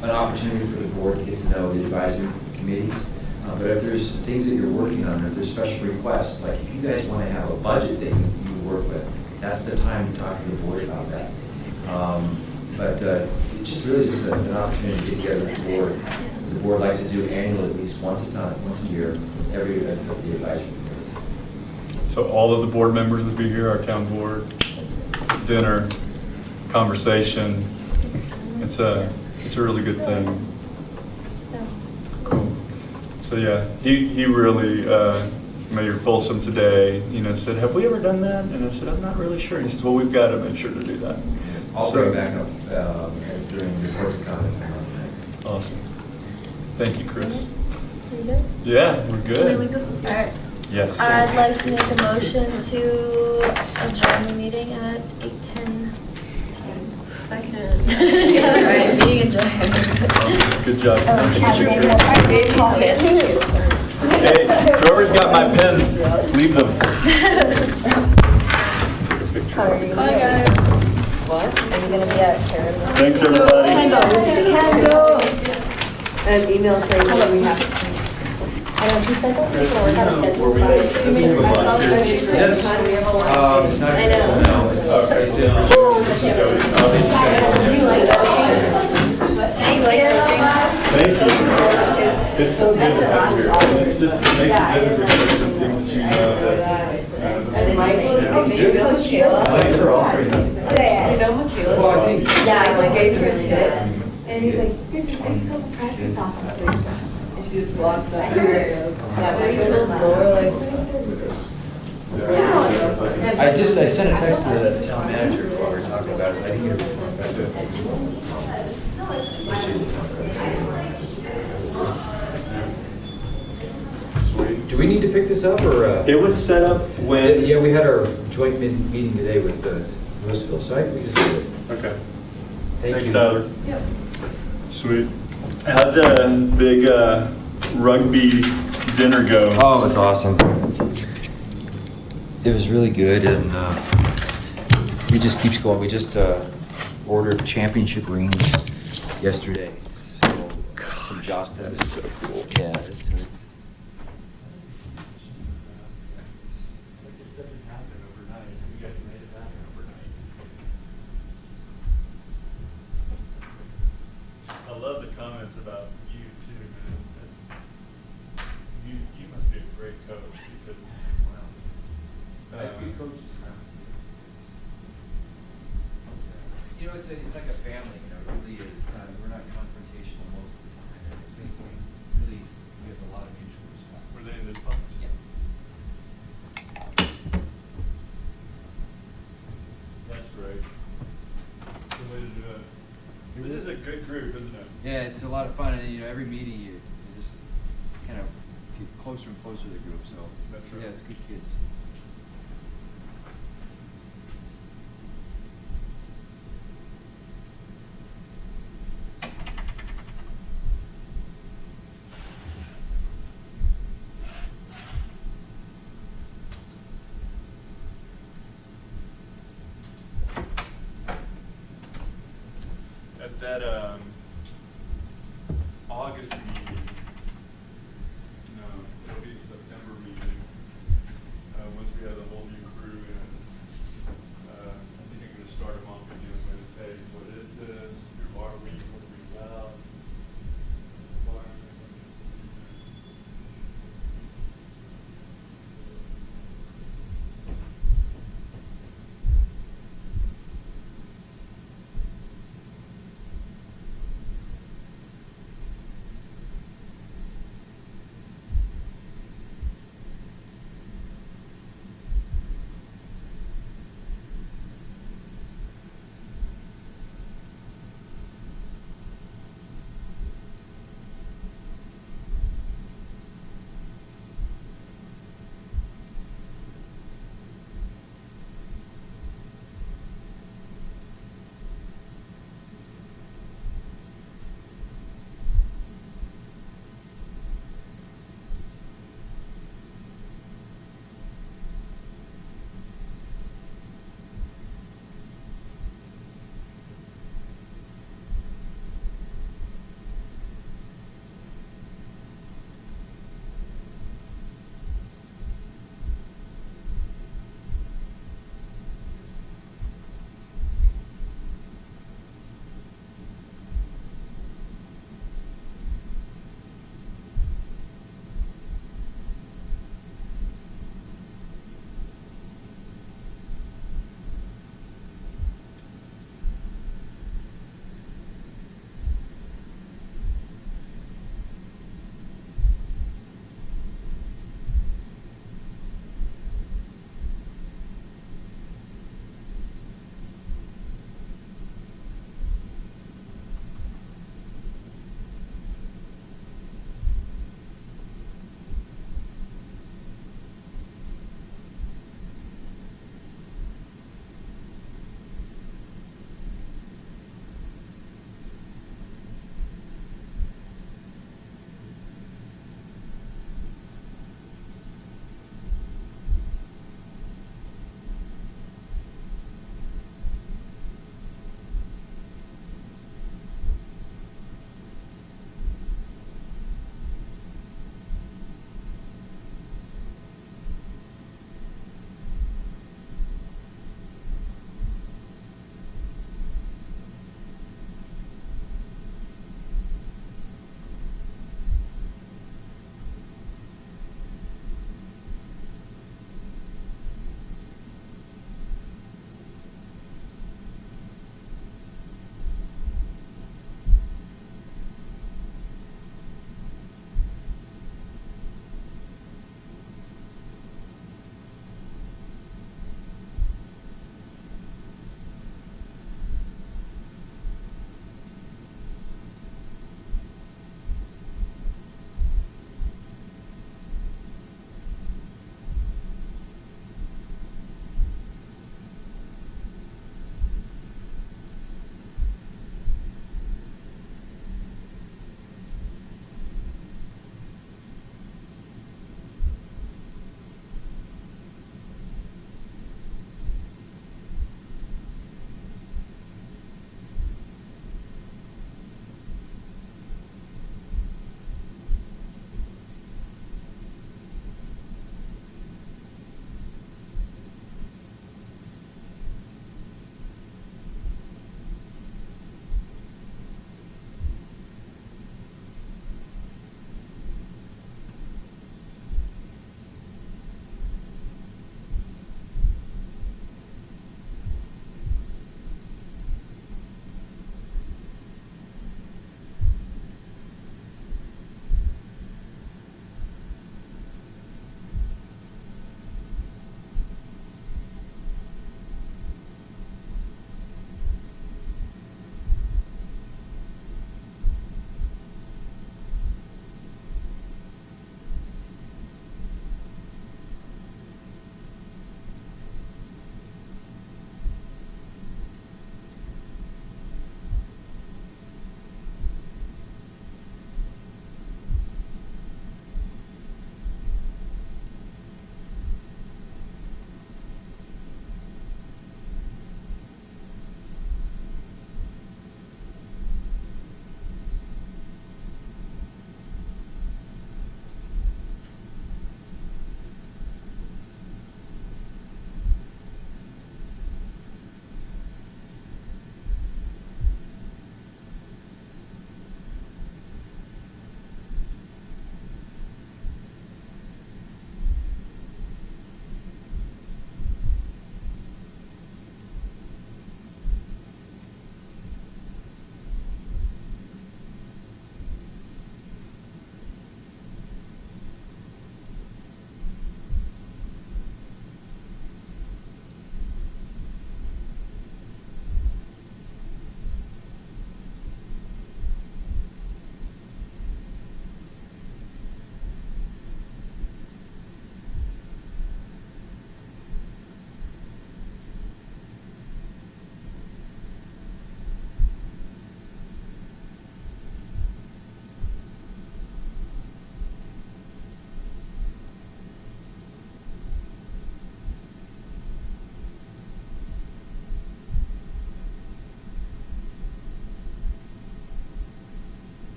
an opportunity for the board to get to know the advisory committees. But if there's things that you're working on, or if there's special requests, like if you guys want to have a budget that you work with, that's the time to talk to the board about that. But it's just really just an opportunity to get together with the board. The board likes to do annually, at least once a year, every event of the advisory committees. So all of the board members would be here, our town board, dinner, conversation. It's a really good thing. Cool. So yeah, he really, Mayor Folsom today, said, have we ever done that? And I said, I'm not really sure. He says, well, we've got to make sure to do that. I'll bring it back up during reports and comments. Awesome. Thank you, Chris. Are you good? Yeah, we're Can we good. leave this? All right. Yes. I'd like to make a motion to adjourn the meeting at 8:10. Second. All right, meeting adjourned. Good job. Hey, Hey, whoever's got my pens, leave them. Bye, guys. What? Are you gonna be at Karen? Thanks, everybody. And email saying that we have to. I know, he said that he was gonna work out a schedule. Were we- but- this is one of the last years. Yes. It's not, no, it's in. Do you like coaching? Thank you. It's so good to have you here. And it's just, it makes it better because there's some things that you know that. They're also. You know Michaela? Well, I think. Yeah, I like gave her a tip. And he's like, here, just take a couple practice off. And she just walks up. That was little door, like. I sent a text to the town manager while we were talking about it. I didn't get a response. Do we need to pick this up, or? It was set up when. Yeah, we had our joint meeting today with Louisville, so we just did it. Okay. Thank you. Thanks, Tyler. Yep. Sweet. How'd the big rugby dinner go? Oh, it was awesome. It was really good, and it just keeps going. We just ordered championship rings yesterday. So, from Josta. That is so cool. Yeah. I love the comments about you too, man. You must be a great coach because, wow. You know, it's like a family, you know, it really is. We're not confrontational most of the time. It's basically, really, we have a lot of mutual respect. Were they in this box? Yeah. That's right. That's the way to do it. This is a good group, isn't it? Yeah, it's a lot of fun, and you know, every meeting you just kind of get closer and closer to the group, so. That's Yeah, right. it's good kids.